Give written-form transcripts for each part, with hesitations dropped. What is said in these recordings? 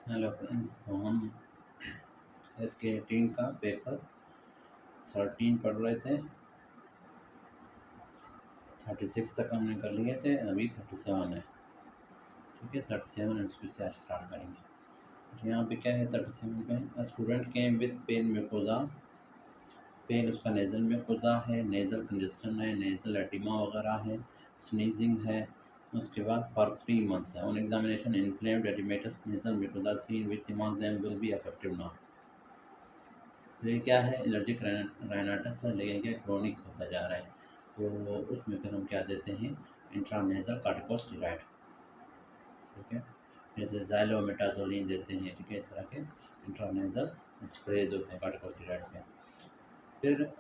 Hello friends. तो हम SK18 का पेपर 13 पढ़ रहे थे। 36 तक हमने कर लिए थे, अभी 37 है। ठीक है, 37 MCQ से स्टार्ट करेंगे। तो यहाँ पे क्या है 37 पे, student came with pain mucosa. Pain उसका नेज़ल म्यूकोजा है, नेज़ल कंजेस्शन है, नेज़ल एडिमा वगैरह है, स्नीजिंग है। उसके बाद फॉर 3 मंथ्स है। On examination inflamed oedematous nasal mucosa seen which among them will be effective now. तो ये क्या है, एलर्जिक राइनाइटिस है, लेकिन क्या क्रोनिक होता जा रहा है। तो उसमें फिर हम क्या देते हैं, इंट्रानेज़ल कॉर्टिकोस्टेरॉइड। ठीक है, जैसे ज़ाइलोमेटाजोलिन देते हैं। ठीक है, इस तरह के इंट्रानेज़ल स्प्रेज होते हैं कॉर्टिकोस्टेरॉइड्स के। फिर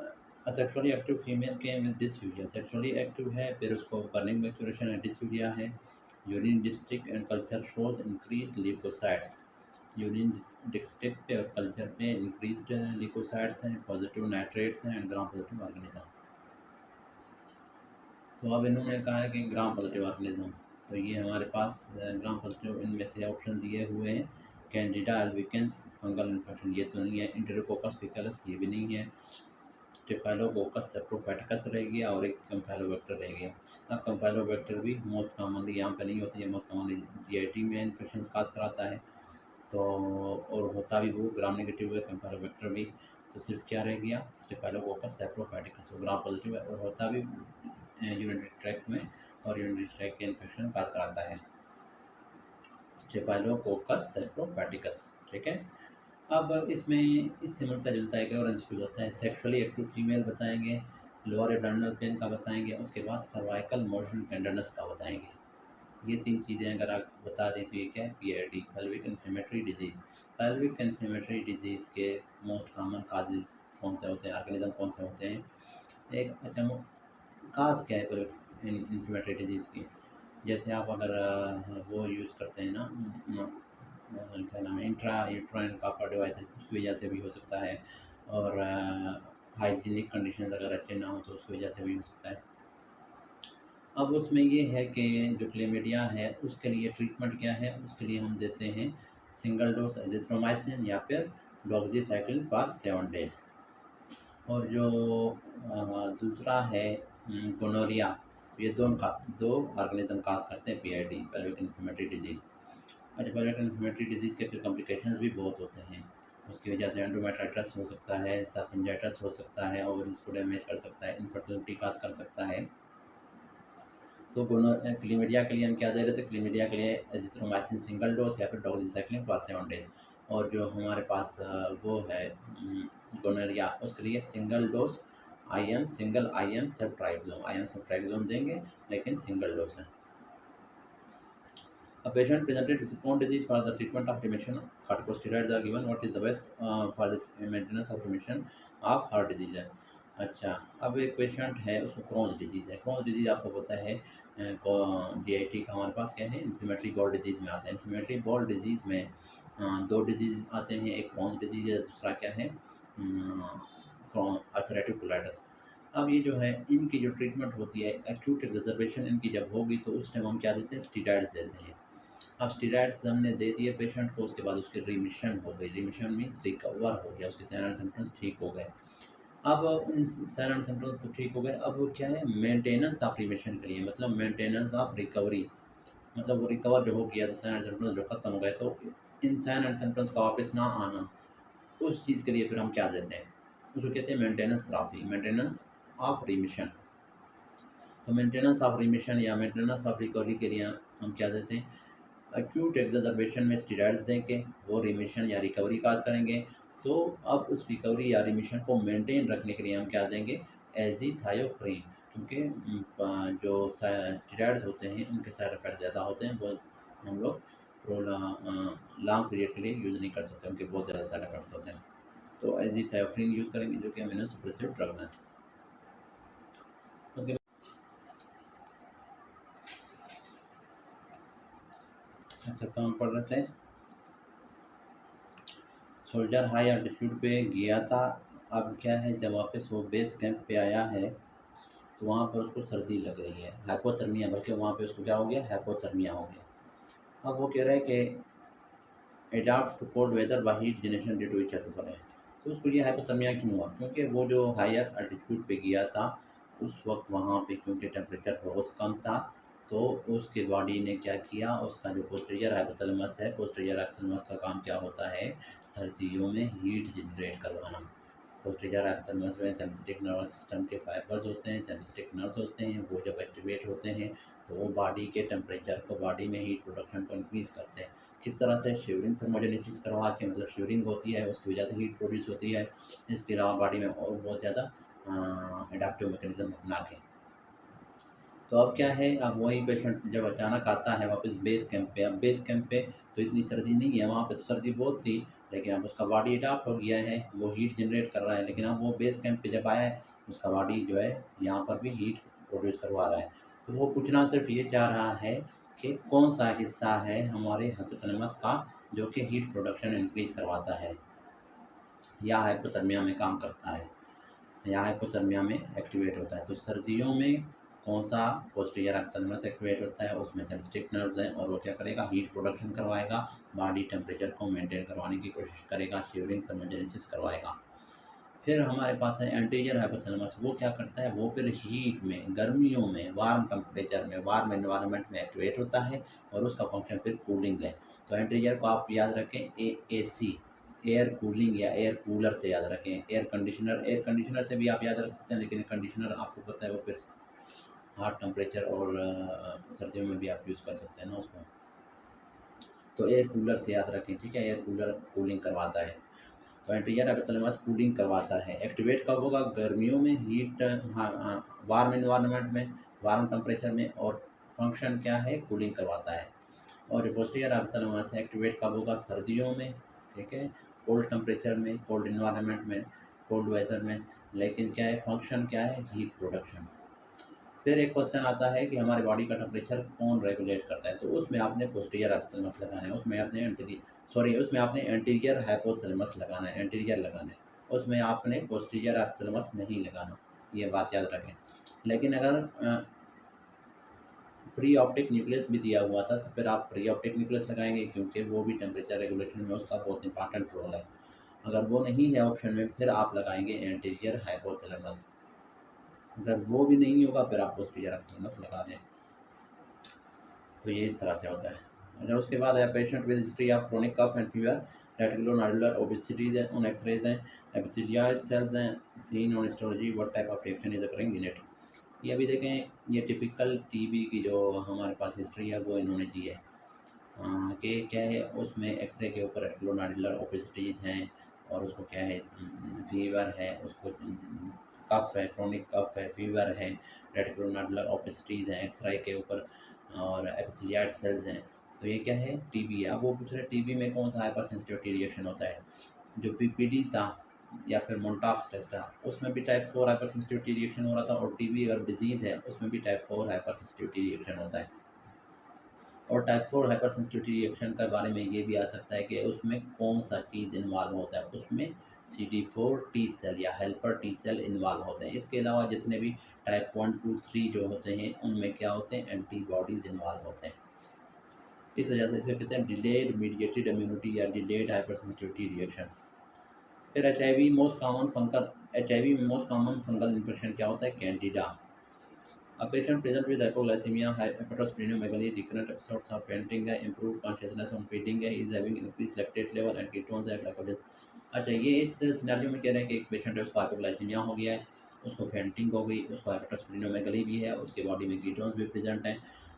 सेक्सुअली एक्टिव फीमेल के विद डिस्फीडिया, सेक्सुअली एक्टिव है, फिर उसको बर्निंग मैक्यूरेशन है, डिस्फीडिया है। Urine district and culture shows increase leukocytes. Urine district पे और कल्चर पे इंक्रीज्ड ल्यूकोसाइट्स हैं, पॉजिटिव नाइट्रेट्स हैं एंड ग्राम पॉजिटिव ऑर्गेनिज्म। तो अब इन्होंने कहा है कि ग्राम पॉजिटिव ऑर्गेनिज्म, तो ये हमारे पास ग्राम पॉजिटिव इनमें से ऑप्शन दिए हुए हैं। कैंडिडा एल्बिकेंस फंगल इन्फेक्शन, ये तो नहीं है। इंटेरोकोकस फेकल्स, ये भी नहीं है। स्टेफाइलोकोकस सेप्रोफाइटिकस रह गया और एक कैम्फाइलोबैक्टर रह गया। अब कैम्फाइलोबैक्टर भी मोस्ट कॉमनली यहाँ पे नहीं होती है, मोस्ट कॉमनली GIT में इन्फेक्शन काज कराता है। तो और होता भी वो ग्राम नेगेटिव है, कैम्फाइलोबैक्टर भी। तो सिर्फ क्या रह गया, स्टेफाइलोकोकस सेप्रोफाइटिकस, वो ग्राम पॉजिटिव है और होता भी यूरिनरी ट्रैक्ट में, और यूरिनरी ट्रैक्ट के इन्फेक्शन काज कराता है स्टेफाइलोकोकस सेप्रोफाइटिकस। ठीक है, अब इसमें इससे मिलता जुलता एक और इंस्क्यूज होता है। सेक्सुअली एक्टिव फीमेल बताएंगे, लोअर एब्डोमिनल पेन का बताएंगे, उसके बाद सर्वाइकल मोशन टेंडरनेस का बताएंगे। ये 3 चीज़ें अगर आप बता दें तो ये क्या है, PID, pelvic inflammatory disease. Pelvic inflammatory disease के मोस्ट कॉमन काजेज कौन से होते हैं, ऑर्गेनिज्म कौन से होते हैं। एक अच्छा काज क्या है पेल्विक इन्फ्लेमेटरी डिजीज़ की, जैसे आप अगर वो यूज़ करते हैं ना, क्या नाम है, इंट्रा यूट्राइन कापर डिवाइस, उसकी वजह से भी हो सकता है। और हाइजीनिक कंडीशन अगर अच्छे ना हो तो उसकी वजह से भी हो सकता है। अब उसमें ये है कि जो क्लेमिडिया है उसके लिए ट्रीटमेंट क्या है, उसके लिए हम देते हैं सिंगल डोज एजिथ्रोमाइसिन या फिर डॉक्सीसाइक्लिन फॉर 7 डेज। और जो दूसरा है गोनोरिया, तो ये दो ऑर्गेनिज्म काज करते हैं PID, पेल्विक इन्फ्लेमेटरी डिजीज़। अच्छा, पेल्विक इन्फ्लेमेटरी डिजीज़ के फिर कॉम्प्लिकेशंस भी बहुत होते हैं। उसकी वजह से एंडोमेट्राइटिस हो सकता है, सर्फिंजाइटिस हो सकता है, ओवरीज को डैमेज कर सकता है, इनफर्टिलिटी काज कर सकता है। तो क्लीमिडिया के लिए हम क्या दे रहे थे, क्लीमिडिया के लिए एजिथ्रोमाइसिन सिंगल डोज या फिर डॉक्सीसाइक्लिन फॉर 7 डेज। और जो हमारे पास वो है गोनोरिया, उसके लिए सिंगल डोज सिंगल IM सेफ्ट्राइक्सोम देंगे, लेकिन सिंगल डोज है। A patient presented with Crohn's disease for the treatment of remission, corticosteroids are given. What is the best for the maintenance of remission of heart disease है। अच्छा, अब एक patient है, उसको Krones disease है। Krones disease आपको पता है GIT का हमारे पास क्या है, इन्फ्लेमेटरी बॉल डिजीज़ में आता है। इन्फ्लेमेटरी बॉल डिजीज़ में 2 डिजीज़ आते हैं, एक क्रोन्स डिजीज़ है, दूसरा क्या है अल्सरेटिव कोलाइटिस। अब ये जो है, इनकी जो ट्रीटमेंट होती है, एक्यूट एग्जर्बेशन इनकी जब होगी तो उस टाइम हम क्या देते हैं, स्टीरॉइड्स देते हैं। अब स्टीरॉइड्स हमने दे दिए पेशेंट को, उसके बाद उसकी रिमिशन हो गई। रिमिशन मीन्स रिकवर हो गया, उसके साइन एंड सिम्पटम्स ठीक हो गए। अब इन साइन एंड सिम्पटम्स तो ठीक हो गए, अब वो क्या है, मेंटेनेंस ऑफ रिमिशन के लिए, मतलब मेंटेनेंस ऑफ रिकवरी, मतलब वो रिकवर जो हो गया तो साइन एंड सिम्पटम्स जो खत्म हो गए, तो इन साइन एंड सिम्पटम्स का वापस ना आना, उस चीज़ के लिए फिर हम क्या देते हैं, उसको कहते हैं maintenance therapy, maintenance of remission. तो मेंटेनेंस ऑफ रिमिशन या मेंटेनेंस ऑफ रिकवरी के लिए हम क्या देते हैं, एक्यूट एग्जर्बेशन में स्टीरॉइड्स दें के वो रिमिशन या रिकवरी काज करेंगे। तो अब उस रिकवरी या रिमिशन को मेंटेन रखने के लिए हम क्या देंगे, एज़िथायोप्रिन, क्योंकि जो स्टीरॉइड्स होते हैं उनके साइड इफ़ेक्ट ज़्यादा होते हैं, वो हम लोग लॉन्ग पीरियड के लिए यूज़ नहीं कर सकते, उनके बहुत ज़्यादा साइड इफ़ेक्ट्स होते हैं। तो एज़िथायोप्रिन यूज़ करेंगे, जो कि इम्यूनोसप्रेसिव ड्रग्स हैं। उसके अच्छा, तो हम पढ़ रहे थे, सोल्जर हाई अल्टीट्यूड पे गया था। अब क्या है, जब वापस वो बेस कैंप पे आया है तो वहाँ पर उसको सर्दी लग रही है, हाइपोथर्मिया, बल्कि वहाँ पे उसको क्या हो गया, हाइपोथर्मिया हो गया। अब वो कह रहा है कि adapt to cold weather by heat generation due to itch है। तो उसको ये हाइपोथर्मिया क्यों हुआ? क्योंकि वो जो हायर अल्टीट्यूड पे गया था, उस वक्त वहाँ पे क्योंकि टेम्परेचर बहुत कम था, तो उसके बॉडी ने क्या किया, उसका जो पोस्टीरियर हाइपोथैलेमस है, पोस्टीरियर हाइपोथैलेमस का काम क्या होता है, सर्दियों में हीट जनरेट करवाना। पोस्टीरियर हाइपोथैलेमस में सिंपैथेटिक नर्वस सिस्टम के फाइबर्स होते हैं, सिंपैथेटिक नर्व्स होते हैं, वो जब एक्टिवेट होते हैं तो वो बॉडी के टेम्परेचर को, बॉडी में हीट प्रोडक्शन को इंक्रीज़ करते हैं। किस तरह से? शिवरिंग थर्मोजेनेसिस करवा के, मतलब शिवरिंग होती है, उसकी वजह से हीट प्रोड्यूस होती है। इसके अलावा बॉडी में और बहुत ज़्यादा एडाप्टिव मैकेनिज्म अपना के। तो अब क्या है, अब वही पेशेंट जब अचानक आता है वापस बेस कैंप पे, अब बेस कैंप पे तो इतनी सर्दी नहीं है, वहाँ पे तो सर्दी बहुत थी, लेकिन अब उसका बॉडी अडॉप्ट हो गया है, वो हीट जनरेट कर रहा है। लेकिन अब वो बेस कैंप पे जब आया है, उसका बॉडी जो है यहाँ पर भी हीट प्रोड्यूस करवा रहा है। तो वो पूछना सिर्फ ये चाह रहा है कि कौन सा हिस्सा है हमारे हाइपोथैलेमस का जो कि हीट प्रोडक्शन इंक्रीज़ करवाता है या हाइपोथर्मिया में काम करता है या हाइपोथर्मिया में एक्टिवेट होता है। तो सर्दियों में कौन सा पोस्टीरियर हाइपोथैलेमस एक्टिवेट होता है, उसमें सिंपैथेटिक नर्व्स हैं, और वो क्या करेगा, हीट प्रोडक्शन करवाएगा, बॉडी टेम्परेचर को मेंटेन करवाने की कोशिश करेगा, शिवरिंग थर्मोजेनेसिस करवाएगा। फिर हमारे पास है एंटीरियर हाइपोथैलेमस, वो क्या करता है, वो फिर हीट में, गर्मियों में, वार्म टेम्परेचर में, वार्म एनवायरनमेंट में एक्टिवेट होता है, और उसका फंक्शन फिर कूलिंग है। तो एंटीरियर को आप याद रखें AC, एयर कूलिंग या एयर कूलर से याद रखें। एयर कंडीशनर से भी आप याद रख सकते हैं, लेकिन कंडीशनर आपको पता है वो फिर हार्ड टेम्परेचर और सर्दियों में भी आप यूज़ कर सकते हैं ना उसको। तो एयर कूलर से याद रखें, ठीक है, एयर कूलर कूलिंग करवाता है। तो एंटीरियर हाइपोथैलेमस कूलिंग करवाता है। एक्टिवेट कब होगा? गर्मियों में, हीट, वार्म इन्वायरमेंट में, वार्म टेम्परेचर में, और फंक्शन क्या है, कूलिंग करवाता है। और पोस्टीरियर हाइपोथैलेमस एक्टिवेट कब होगा? सर्दियों में, ठीक है, कोल्ड टेम्परेचर में, कोल्ड इन्वायरमेंट में, कोल्ड वेदर में। लेकिन क्या है, फंक्शन क्या है, हीट प्रोडक्शन। फिर एक क्वेश्चन आता है कि हमारे बॉडी का टेम्परेचर कौन रेगुलेट करता है? तो उसमें आपने पोस्टीरियर हाइपोथैलेमस लगाना है, उसमें आपने एंटीरियर हाइपोथैलेमस लगाना है, एंटीरियर लगाना है, उसमें आपने पोस्टीरियर हाइपोथैलेमस नहीं लगाना, ये बात याद रखें। लेकिन अगर प्री ऑप्टिक न्यूक्लियस भी दिया हुआ था, तो फिर आप प्री ऑप्टिक न्यूक्लियस लगाएंगे, क्योंकि वो भी टेम्परेचर रेगुलेशन में उसका बहुत इंपॉर्टेंट रोल है। अगर वो नहीं है ऑप्शन में, फिर आप लगाएंगे एंटीरियर हाइपोथैलेमस। अगर वो भी नहीं होगा, फिर आप पोस्टीरियर हाइपोथैलेमस लगा दें। तो ये इस तरह से होता है। अच्छा, उसके बाद है patient with history of chronic cough and fever, reticulonodular opacities हैं, ऑन एक्सरेज हैं, एपिथेलियल सेल्स हैं, seen on histology, what type of reaction is occurring in it. ये अभी देखें, ये टिपिकल टीबी की जो हमारे पास हिस्ट्री है वो इन्होंने दी है कि क्या है, उसमें एक्सरे के ऊपर रेटिकुलोनोडुलर ओबेसिटीज़ हैं, और उसको क्या है, फीवर है, उसको कफ है, क्रोनिक कफ है, फीवर है, रेटिकुलोनोडुलर ओबेसिटीज़ हैं एक्सरे के ऊपर, और एपिथेलियल सेल्स हैं। तो ये क्या है, टीबी है। अब वो पूछ रहे टीबी में कौन सा हाइपर सेंसिटिविटी रिएक्शन होता है? जो पीपीडी था या फिर मोन्टाक्स टेस्ट था, उसमें भी टाइप 4 हाइपर सेंसिटिविटी रिएक्शन हो रहा था, और टीबी अगर डिजीज़ है उसमें भी टाइप 4 हाइपर सेंसिटिविटी रिएक्शन होता है। और टाइप 4 हाइपर सेंसिटिविटी रिएक्शन के बारे में ये भी आ सकता है कि उसमें कौन सा चीज़ इन्वॉल्व होता है, उसमें CD4 टी सेल या हेल्पर टी सेल इन्वॉल्व होते हैं। इसके अलावा जितने भी टाइप 1, 2, 3 जो होते हैं, उनमें क्या होते हैं, एंटीबॉडीज़ इन्वॉल्व होते हैं। इस वजह से इसे कहते हैं डिलेड मीडिएटेड इम्यूनिटी या डिलेड हाइपर सेंसिटिविटी रिएक्शन। फिर HIV में मोस्ट कॉमन फंगल इन्फेक्शन क्या होता है, Candida. A patient present with hypoglycemia, hepatosplenomegaly, recurrent episodes of fainting है, improved consciousness on feeding है, is having increased lactate level and ketones है, glycogen। अच्छा, ये इस सिनेरियो में कह रहे हैं कि एक पेशेंट है, उसको हाइपोग्लाइसीमिया हो गया है, उसको फेंटिंग हो गई, उसको हेपेटोस्प्लेनोमेगली भी है, उसके बॉडी में कीटोन्स भी प्रेजेंट हैं।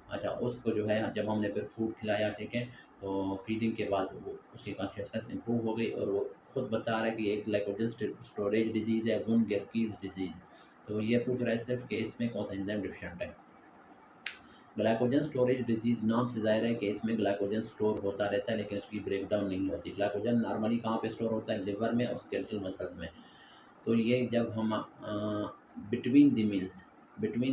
अच्छा, उसको जो है जब हमने फिर फूड खिलाया, ठीक है, तो फीडिंग के बाद वो उसकी कॉन्शियसनेस इंप्रूव हो गई, और वो खुद बता रहा है कि एक ग्लाइकोजन स्टोरेज डिजीज़ है, वुन गेर्कीज डिजीज़। तो ये पूछ रहा है सिर्फ कि इसमें कौन सा एंजाइम डिफिशिएंट है। ग्लाइकोजन स्टोरेज डिजीज़ नाम से जाहिर है कि इसमें ग्लाइकोजन स्टोर होता रहता है, लेकिन उसकी ब्रेकडाउन नहीं होती। ग्लाइकोजन नॉर्मली कहाँ पे स्टोर होता है, लिवर में और स्केलेटल मसल्स में। तो ये जब हम बिटवीन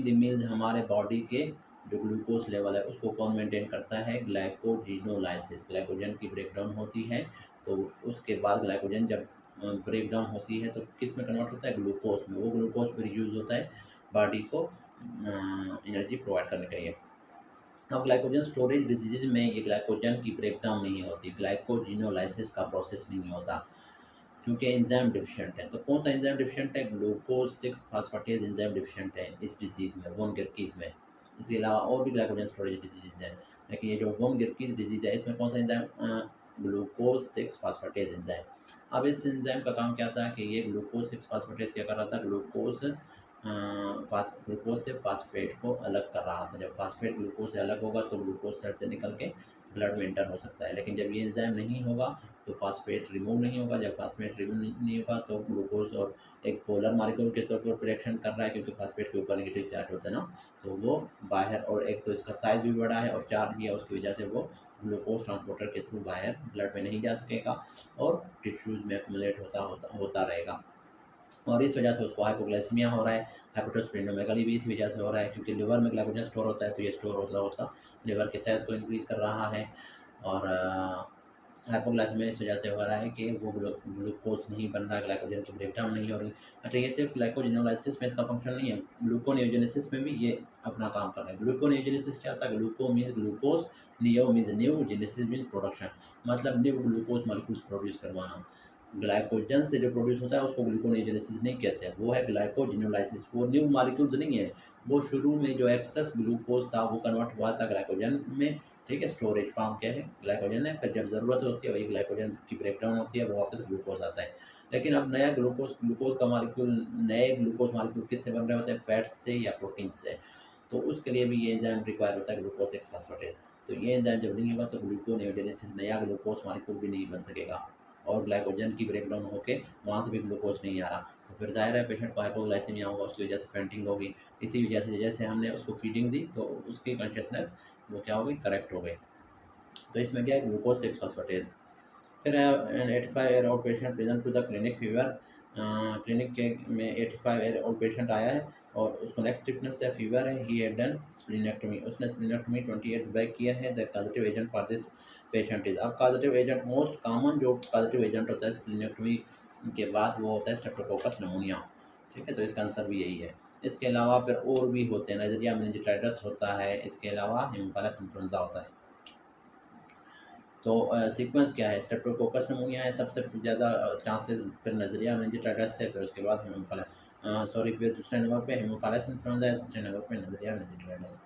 द मील्स हमारे बॉडी के जो ग्लूकोज लेवल है उसको कौन मेंटेन करता है, ग्लाइकोजिनोलाइसिस। ग्लाइकोजन की ब्रेकडाउन होती है, तो उसके बाद ग्लाइकोजन जब ब्रेकडाउन होती है तो किस में कन्वर्ट होता है, ग्लूकोज में। वो ग्लूकोज फिर यूज़ होता है बॉडी को एनर्जी प्रोवाइड करने के लिए। अब ग्लाइकोजन स्टोरेज डिजीज में ये ग्लाइकोजन की ब्रेकडाउन नहीं होती, ग्लाइकोजिनोलाइसिस का प्रोसेस नहीं होता क्योंकि एंजाइम डिफिशिएंट है। तो कौन सा एंजाइम डिफिशिएंट है? ग्लूकोज 6 फास्फेटेज एंजाइम डिफिशिएंट है इस डिजीज़ में, वोन गिरकीज में। इसके अलावा और भी ग्लाइकोजन स्टोरेज डिजीज़ हैं, लेकिन ये जो वोन गिरकीज डिजीज़ है इसमें कौन सा एंजाइम? Glucose 6 phosphatase enzyme. अब इस एंजाइम का काम क्या था कि ये ग्लूकोज 6 फास्फेटेज क्या कर रहा था? ग्लूकोज से फास्फेट को अलग कर रहा था। जब फास्फेट ग्लूकोज से अलग होगा तो ग्लूकोज सेल से निकल के ब्लड में एंटर हो सकता है, लेकिन जब ये एंजाइम नहीं होगा तो फास्फेट रिमूव नहीं होगा। जब फास्फेट रिमूव नहीं होगा तो ग्लूकोज और एक पोलर मॉलिक्यूल के तौर पर रिएक्शन कर रहा है, क्योंकि फास्फेट के ऊपर नेगेटिव चार्ज होता है ना, तो वो बाहर, और एक तो इसका साइज़ भी बड़ा है और चार्ज भी है, उसकी वजह से वो ग्लूकोज ट्रांसपोर्टर के थ्रू बाहर ब्लड में नहीं जा सकेगा और टिश्यूज़ में एक्युमुलेट होता रहेगा, और इस वजह से उसको हाइपोग्लाइसीमिया हो रहा है। हाइपोटोस्प्लेनोमेगाली भी इसी वजह से हो रहा है, क्योंकि लिवर में ग्लाइकोजन स्टोर होता है, तो ये स्टोर होता होता लिवर के साइज को इंक्रीज़ कर रहा है। और हाइपोग्लाइसीमिया इस वजह से हो रहा है कि वो ग्लूकोज नहीं बन रहा, ग्लाइकोजन की ब्रेकडाउन नहीं हो रही। अच्छा, ये सिर्फ ग्लाइकोजिनोलाइसिस में इसका फंक्शन नहीं है, ग्लूकोनियोजेनेसिस में भी ये अपना काम कर रहा है। ग्लूकोनियोजेनेसिस क्या था? Gluco means glucose, neo means new, genesis means production, मतलब न्यू ग्लूकोज मॉलिक्यूल्स प्रोड्यूस करवाना। ग्लाइकोजन से जो प्रोड्यूस होता है उसको ग्लूकोनेओजेनेसिस नहीं कहते हैं, वो है ग्लाइकोजिनोलाइसिस। वो न्यू मॉलिक्यूल्स नहीं है, वो शुरू में जो एक्सेस ग्लूकोज था वो कन्वर्ट हुआ था ग्लाइकोजन में, ठीक है। स्टोरेज फॉर्म क्या है? ग्लाइकोजन है, फिर जब ज़रूरत होती है वही ग्लाइकोजन की ब्रेकडाउन होती है, वो वापस ग्लूकोज आता है। लेकिन अब नया ग्लूकोज का मॉलिक्यूल, नए ग्लूकोज मॉलिक्यूल किससे बन रहे होते हैं? फैट से या प्रोटीन से। तो उसके लिए भी ये एंजाइम रिक्वायर होता है, ग्लूकोज 6 फास्फेटेज। तो ये एंजाइम जब नहीं होगा तो ग्लूकोनेओजेनेसिस, नया ग्लूकोज मॉलिक्यूल भी नहीं बन सकेगा, और ग्लाइकोजन की ब्रेकडाउन होके वहाँ से भी ग्लूकोज नहीं आ रहा, तो फिर जाहिर है पेशेंट को हाइपोग्लाइसीमिया होगा, उसकी वजह से फेंटिंग होगी। इसी वजह से जैसे हमने उसको फीडिंग दी तो उसकी कॉन्शियसनेस वो क्या हो गई? करेक्ट हो गई। तो इसमें क्या है? Glucose 6 phosphatase. फिर an 85 year old patient present to the clinic fever. Clinic के में 85 ईयर ओल्ड पेशेंट आया है और उसको नेक स्टिफनेस से फीवर है। ही हैड डन स्प्लीनेक्टमी, उसने स्प्लीनेक्टमी 20 ईयर्स बैक किया है। The causative agent for this patient is, अब कॉजेटिव एजेंट, मोस्ट कॉमन जो कॉजेटिव एजेंट होता है स्प्लीनेक्टमी के बाद वो होता है स्ट्रेप्टोकोकस निमोनिया, ठीक है। तो इसका आंसर भी यही है। इसके अलावा फिर और भी होते हैं, नजरिया मेनिंजाइटिस होता है, इसके अलावा हिमोफिलस इन्फ्लुएंजा होता है। तो सीक्वेंस क्या है? स्ट्रेप्टोकोकस निमोनिया है सबसे ज़्यादा चांसेस, फिर नजरिया मेनिंजाइटिस है, फिर उसके बाद फिर दूसरे नंबर पे हिमोफिलस इन्फ्लुएंजा है, तीसरे नंबर पे नजरिया मेनिंजाइटिस,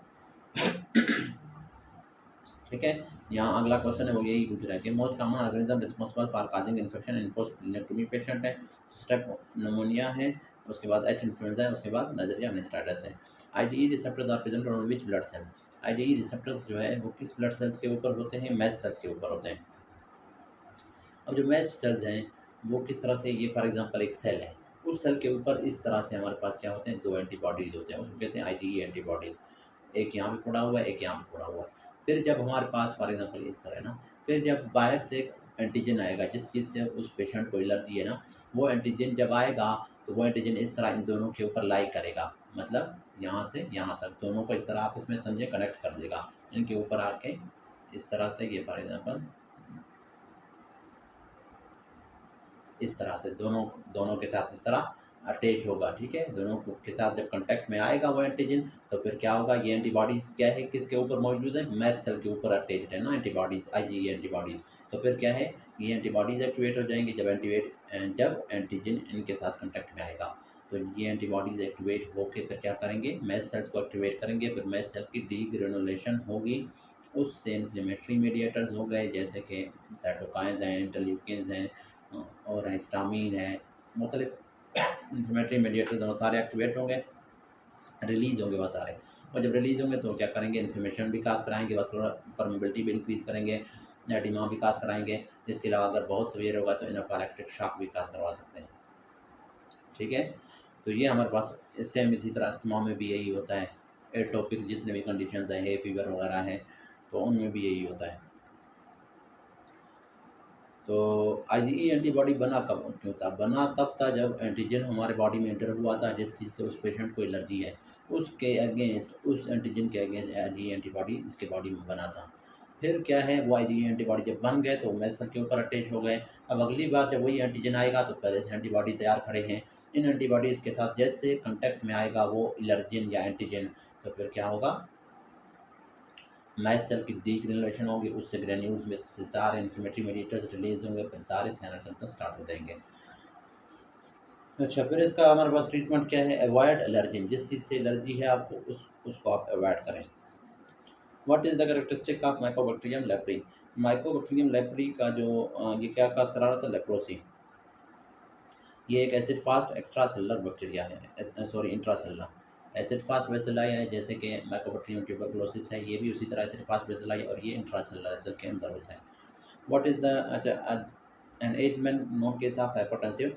ठीक है। यहाँ अगला क्वेश्चन है वो यही पूछ रहा है कि most common organism responsible for causing infection in post splenectomy patient है, स्टेप निमोनिया है, उसके बाद एच इन्फ्लुएंजा है, उसके बाद नजरिया मेनिंजाइटिस है। IgE receptors are present on which blood cell? IgE receptors जो है वो किस ब्लड सेल्स के ऊपर होते हैं? मैस्ट सेल्स के ऊपर होते हैं। अब जो मैस्ट सेल्स हैं वो किस तरह से, ये फॉर एग्जांपल एक सेल है, उस सेल के ऊपर इस तरह से हमारे पास क्या होते हैं? दो एंटीबॉडीज़ होते हैं, उसको कहते हैं आईजीई एंटीबॉडीज़। एक यहाँ पे पड़ा हुआ है, एक यहाँ पे पड़ा हुआ है। फिर जब हमारे पास फॉर एग्जांपल इस तरह है ना, फिर जब बाहर से एक एंटीजन आएगा जिस चीज़ से उस पेशेंट को एलर्जी है ना, वो एंटीजन जब आएगा तो वो एंटीजन इस तरह इन दोनों के ऊपर लाई करेगा, मतलब यहाँ से यहाँ तक दोनों को इस तरह आपस में समझे कनेक्ट कर देगा, इनके ऊपर आके इस तरह से, ये फॉर एग्जाम्पल इस तरह से दोनों दोनों के साथ इस तरह अटैच होगा, ठीक है। दोनों के साथ जब कांटेक्ट में आएगा वो एंटीजन, तो फिर क्या होगा? ये एंटीबॉडीज़ क्या है, किसके ऊपर मौजूद है? मैस्ट सेल के ऊपर अटैच्ड है ना एंटीबॉडीज़, आईजीई एंटीबॉडीज़। तो फिर क्या है? ये एंटीबॉडीज़ एक्टिवेट हो जाएंगी जब एंटीजन इनके साथ कांटेक्ट में आएगा। तो ये एंटीबॉडीज़ एक्टिवेट होकर फिर क्या करेंगे? मैस्ट सेल्स को एक्टिवेट करेंगे, फिर मैस्ट सेल की डीग्रेनुलेशन होगी, उससे इन्फ्लेमेटरी मीडिएटर्स हो गए जैसे कि साइटोकाइंस हैं, इंटरल्यूकिन्स हैं और हिस्टामीन है, मतलब इन्फ्लेमेटरी मीडिएटर्स वो सारे एक्टिवेट होंगे, रिलीज़ होंगे वो सारे, और जब रिलीज़ होंगे तो क्या करेंगे? इन्फ्लेमेशन भी काज कराएंगे, वास्कुलर परमेबिलिटी भी इंक्रीज़ करेंगे, एडिमा भी काज कराएंगे। इसके अलावा अगर बहुत सीवियर होगा तो एनाफिलैक्टिक शॉक भी काज करवा सकते हैं, ठीक है। तो ये हमारे पास सेम इसी तरह अस्थमा में भी यही होता है, एटोपिक जितने भी कंडीशंस हैं, है फीवर वगैरह हैं, तो उनमें भी यही होता है। तो आईजीई एंटीबॉडी बना कब क्यों था? बना तब था जब एंटीजन हमारे बॉडी में एंटर हुआ था जिस चीज़ से उस पेशेंट को एलर्जी है, उसके अगेंस्ट, उस एंटीजन के अगेंस्ट आईजीई एंटीबॉडी इसके बॉडी में बना था। फिर क्या है, वो आईजीई एंटीबॉडी जब बन गए तो मैस्ट सेल के ऊपर अटैच हो गए। अब अगली बार जब वही एंटीजन आएगा तो पहले से एंटीबॉडी तैयार खड़े हैं, इन एंटीबॉडीज़ के साथ जैसे कंटेक्ट में आएगा वो एलर्जिन या एंटीजन, तो फिर क्या होगा? मैच सेल की डीग्रेनुलेशन होगी, उससे ग्रेन्यूल्स में से सारे इन्फ्लेमेटरी मेडिएटर्स रिलीज होंगे, फिर सारे साइनस सिम्टम्स स्टार्ट हो जाएंगे। अच्छा, फिर इसका हमारे पास ट्रीटमेंट क्या है? अवॉइड एलर्जी, जिस चीज़ से एलर्जी है आपको उसको आप अवॉइड करें। What is the characteristic of Mycobacterium leprae? Mycobacterium leprae का जो ये क्या काज करा रहा था? लेप्रोसी। ये एक acid fast extracellular bacteria है, sorry intracellular. Acid fast bacilli है, जैसे कि माइकोबैक्टीरियम ट्यूबरकुलोसिस है, ये भी उसी तरह एसिड फास्ट बेसिलाई है, और ये इंट्रासेलुलर सेल के अंदर होता है। व्हाट इज़ द अच्छा an age man known case of hypertensive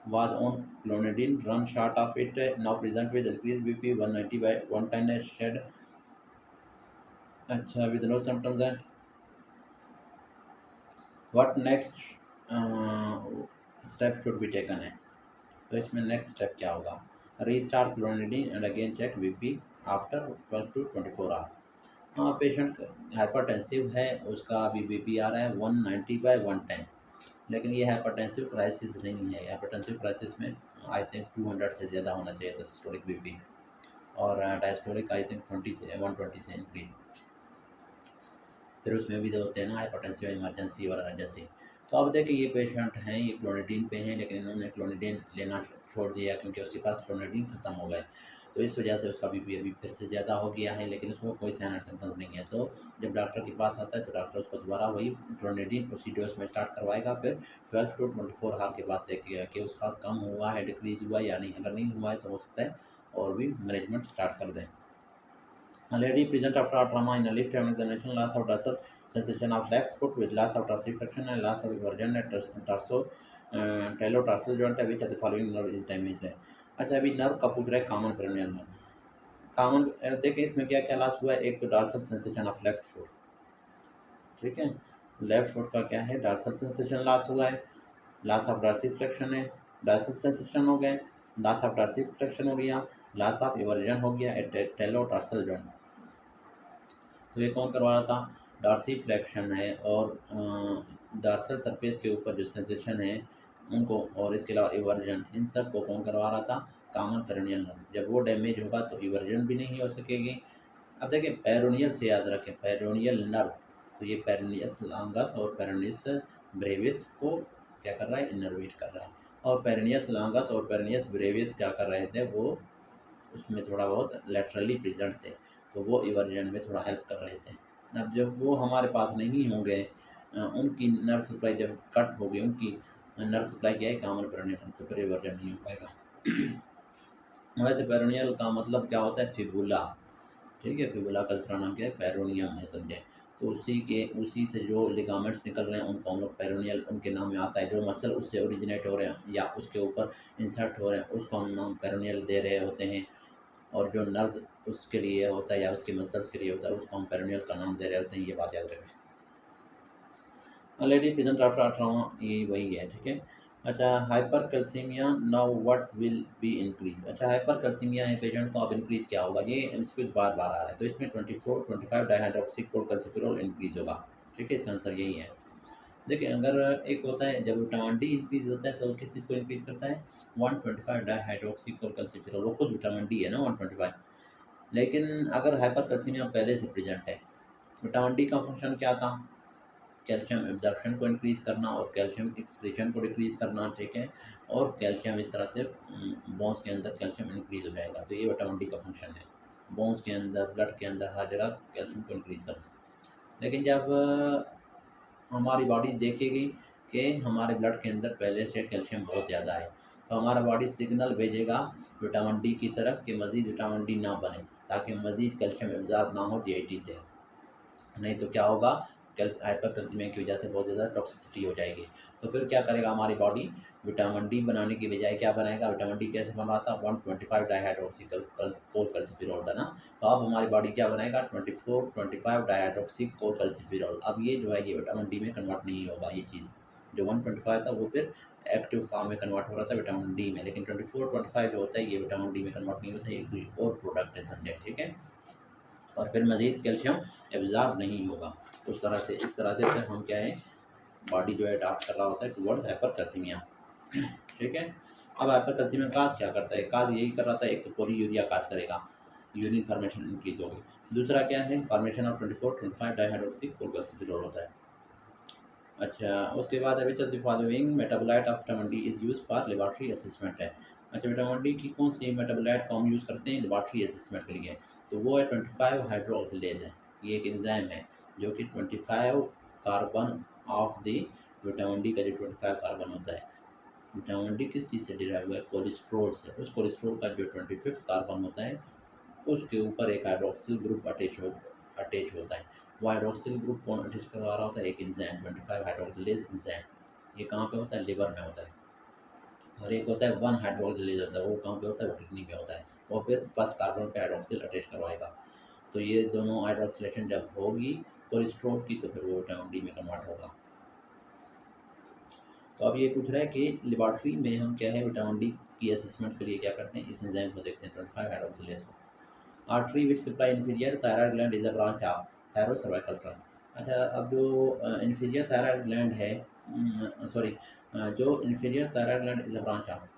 was on clonidine, run short of it, now present with increased BP 190 by 110 shed, अच्छा with no symptoms है। what next step should be taken है, तो इसमें next step क्या होगा? Restart clonidine and again check BP after 12 to 24 hour. हाँ, patient hypertensive है, उसका अभी बीपी आ रहा है 190 by 110, लेकिन ये हाइपरटेंसिव क्राइसिस नहीं है। हाइपरटेंसिव क्राइसिस में आई थिंक 200 से ज़्यादा होना चाहिए था सिस्टोलिक बीपी, और डायस्टोलिक आई थिंक 20 से 120 से इंक्रीज। फिर उसमें भी होते हैं ना हाइपरटेंसिव इमरजेंसी और अर्जेंसी। तो अब देखिए ये पेशेंट हैं, ये क्लोनिडीन पे हैं, लेकिन इन्होंने क्लोनिडीन लेना छोड़ दिया क्योंकि उसके पास क्लोनिडीन ख़त्म हो गए, तो इस वजह से उसका बीपी अभी फिर से ज़्यादा हो गया है, लेकिन उसको कोई साइन एंड सिम्टम्स नहीं है। तो जब डॉक्टर के पास आता है तो डॉक्टर उसको दोबारा वही क्लोनिडीन उसी डोज में स्टार्ट करवाएगा, फिर 12 to 24 आवर के बाद देखिएगा कि उसका कम हुआ है, डिक्रीज हुआ है या नहीं। अगर नहीं हुआ है तो हो सकता है और भी मैनेजमेंट स्टार्ट कर दें। A lady present after a trauma in a lift having examination, loss of dorsal sensation of left foot with loss of dorsiflexion and loss of eversion at talotarsal joint, which of the following nerve is damaged है। अच्छा, अभी nerve का पूछ रहा है, common peroneal nerve. Common देखिए इसमें क्या क्या लॉस हुआ है? एक तो dorsal sensation of left foot, ठीक है, लेफ्ट फुट का क्या है? डार्सल सेंसेशन लॉस हुआ है, लॉस ऑफ डार्सिफ्लेक्शन है, डार्सल सेंसेशन हो गए, लॉस ऑफ डार्सिफ्लेक्शन हो गया, लॉस ऑफ एवर्जन हो गया एट टेलोटार्सल जॉइंट। तो ये कौन करवा रहा था? डार्सी फ्लैक्शन है, और डार्सल सरफेस के ऊपर जो सेंसेशन है उनको, और इसके अलावा इवर्जन, इन सब को कौन करवा रहा था? Common peroneal nerve. जब वो डैमेज होगा तो इवर्जन भी नहीं हो सकेगी। अब देखिए पेरोनियल से याद रखें, पेरोनियल नर्व, तो ये पेरोनियस लॉन्गस और पेरोनियस ब्रेविस को क्या कर रहा है? इनर्वेट कर रहा है। और पेरोनियस लॉन्गस और पेरोनियस ब्रेविस क्या कर रहे थे? वो उसमें थोड़ा बहुत लेटरली प्रेजेंट थे, तो वो इवर्जन में थोड़ा हेल्प कर रहे थे। अब जब वो हमारे पास नहीं होंगे, उनकी नर्व सप्लाई जब कट होगी, उनकी नर्व सप्लाई क्या है? कॉमन पेरोनियल, तो फिर इवर्जन नहीं हो पाएगा। वैसे पेरोनियल का मतलब क्या होता है? फिबुला, ठीक है, फिबुला का दूसरा नाम क्या है? पेरोनियम है, समझे। तो उसी से जो लिगामेंट्स निकल रहे हैं उनको हम लोग पेरोनियल उनके नाम में आता है। जो मसल उससे ओरिजिनेट हो रहे हैं या उसके ऊपर इंसर्ट हो रहे हैं उसको हम नाम पेरोनियल दे रहे होते हैं, और जो नर्व्स उसके लिए होता है या उसके मसल्स के लिए होता है उसको हम पेरोनियल का नाम दे रहे होते हैं। ये बात याद रखें। लेडी प्रेजेंट आफ्टर ट्रॉमा, ये वही है, ठीक है। अच्छा, hyper calcaemia, now what will be increase? अच्छा, हाइपर कैल्सीमिया है पेशेंट को, अब इंक्रीज क्या होगा? ये एमसीक्यूज बार बार आ रहा है, तो इसमें 24-25 डाइहाइड्रोक्सी कोलकैल्सिफेरॉल इंक्रीज होगा, ठीक है, इसका आंसर यही है। देखिए, अगर एक होता है जब विटामिन डी इंक्रीज होता है तो किस चीज़ को इंक्रीज करता है? 125 डाइहाइड्रोक्सी कोलकैल्सिफेरॉल, वो खुद विटामिन डी है ना 125। लेकिन अगर हाइपर कैल्सीमिया पहले से प्रेजेंट है, विटामिन डी का फंक्शन क्या था? कैल्शियम एब्जॉर्प्शन को इंक्रीज करना और कैल्शियम एक्सक्रीशन को डिक्रीज करना, ठीक है, और कैल्शियम इस तरह से बोन्स के अंदर कैल्शियम इंक्रीज हो जाएगा, तो ये विटामिन डी का फंक्शन है, बोन्स के अंदर, ब्लड के अंदर, हर जगह कैल्शियम को इंक्रीज करना। लेकिन जब हमारी बॉडी देखेगी कि हमारे ब्लड के अंदर पहले से कैल्शियम बहुत ज़्यादा है, तो हमारा बॉडी सिग्नल भेजेगा विटामिन डी की तरफ कि मज़ीद विटामिन डी ना बने, ताकि मज़ीद कैल्शियम एब्जॉर्ब ना हो जीआईटी से। नहीं तो क्या होगा? हाइपर कैल्सीमिया की वजह से बहुत ज़्यादा टॉक्सिसिटी हो जाएगी। तो फिर क्या करेगा हमारी बॉडी? विटामिन डी बनाने की बजाय क्या बनाएगा? विटामिन डी कैसे बन रहा था? 125 डाइहाइड्रोक्सी कोलकैल्सिफेरॉल था ना, तो अब हमारी बॉडी क्या बनाएगा? 24-25 डाइहाइड्रोक्सी कोलकैल्सिफेरॉल। अब ये जो है ये विटामिन डी में कन्वर्ट नहीं होगा, ये चीज़ जो 125 था वो फिर एक्टिव फॉर्म में कन्वर्ट हो रहा था विटामिन डी में, लेकिन 24-25 जो होता है ये विटामिन डी में कन्वर्ट नहीं होता, ये कोई और प्रोडक्ट है, समझे, ठीक है। और फिर मज़ीद कैल्शियम एब्जॉर्ब नहीं होगा उस तरह से, इस तरह से फिर हम क्या है, बॉडी जो है अडाप्ट कर रहा होता है टुवर्ड्स हाइपर कैल्सीमिया, ठीक है। अब हाइपर कैल्सीमिया काज क्या करता है? काज यही कर रहा था, एक तो पोली यूरिया काज करेगा, यूरिन फॉर्मेशन इंक्रीज होगी। दूसरा क्या है, फॉर्मेशन ऑफ 24-25 डाइहाइड्रोक्सी 4-गैल्सिफिरॉल होता है। अच्छा, उसके बाद है which of the following metabolite of vitamin D is use for laboratory assessment है। अच्छा, विटामिन डी की कौन सी मेटाबोलाइट को हम यूज़ करते हैं लेबॉरेटरी असेसमेंट के लिए, तो वो है 25 हाइड्रोक्सिलेज है। ये एक एंजाइम है जो कि 25 carbon of the vitamin D का जो 25 कार्बन होता है, विटामिन डी किस चीज़ से डिराइव हुआ है, कोलेस्ट्रोल से। उस कोलेस्ट्रोल का जो 25th कार्बन होता है उसके ऊपर एक हाइड्रोक्सिल ग्रुप अटैच होता है। वो हाइड्रोक्सिल ग्रुप कौन अटैच करवा रहा होता है, एक एंजाइम 25 हाइड्रोक्सिलेज एंजाइम। ये कहाँ पे होता है, लिवर में होता है। और एक होता है 1 हाइड्रोक्सिलेज होता है, वो कहाँ पे होता है, वो किडनी में होता है। वो फिर फर्स्ट कार्बन पे हाइड्रोक्सिल अटैच करवाएगा। तो ये दोनों हाइड्रोक्सिलेशन जब होगी कोलेस्ट्रोल की, तो फिर वो विटामिन डी में कन्वर्ट होगा। तो अब ये पूछ रहा है कि लेबॉरेटरी में हम क्या है विटामिन डी की असेसमेंट के लिए क्या करते हैं, इस एंजाइम को देखते हैं 25 हाइड्रोक्सिलेज को। Artery which supply inferior thyroid gland is a branch of thyro cervical trunk. अच्छा, अब जो इन्फीरियर थायराइड ग्लैंड है, सॉरी, जो inferior thyroid gland is a branch of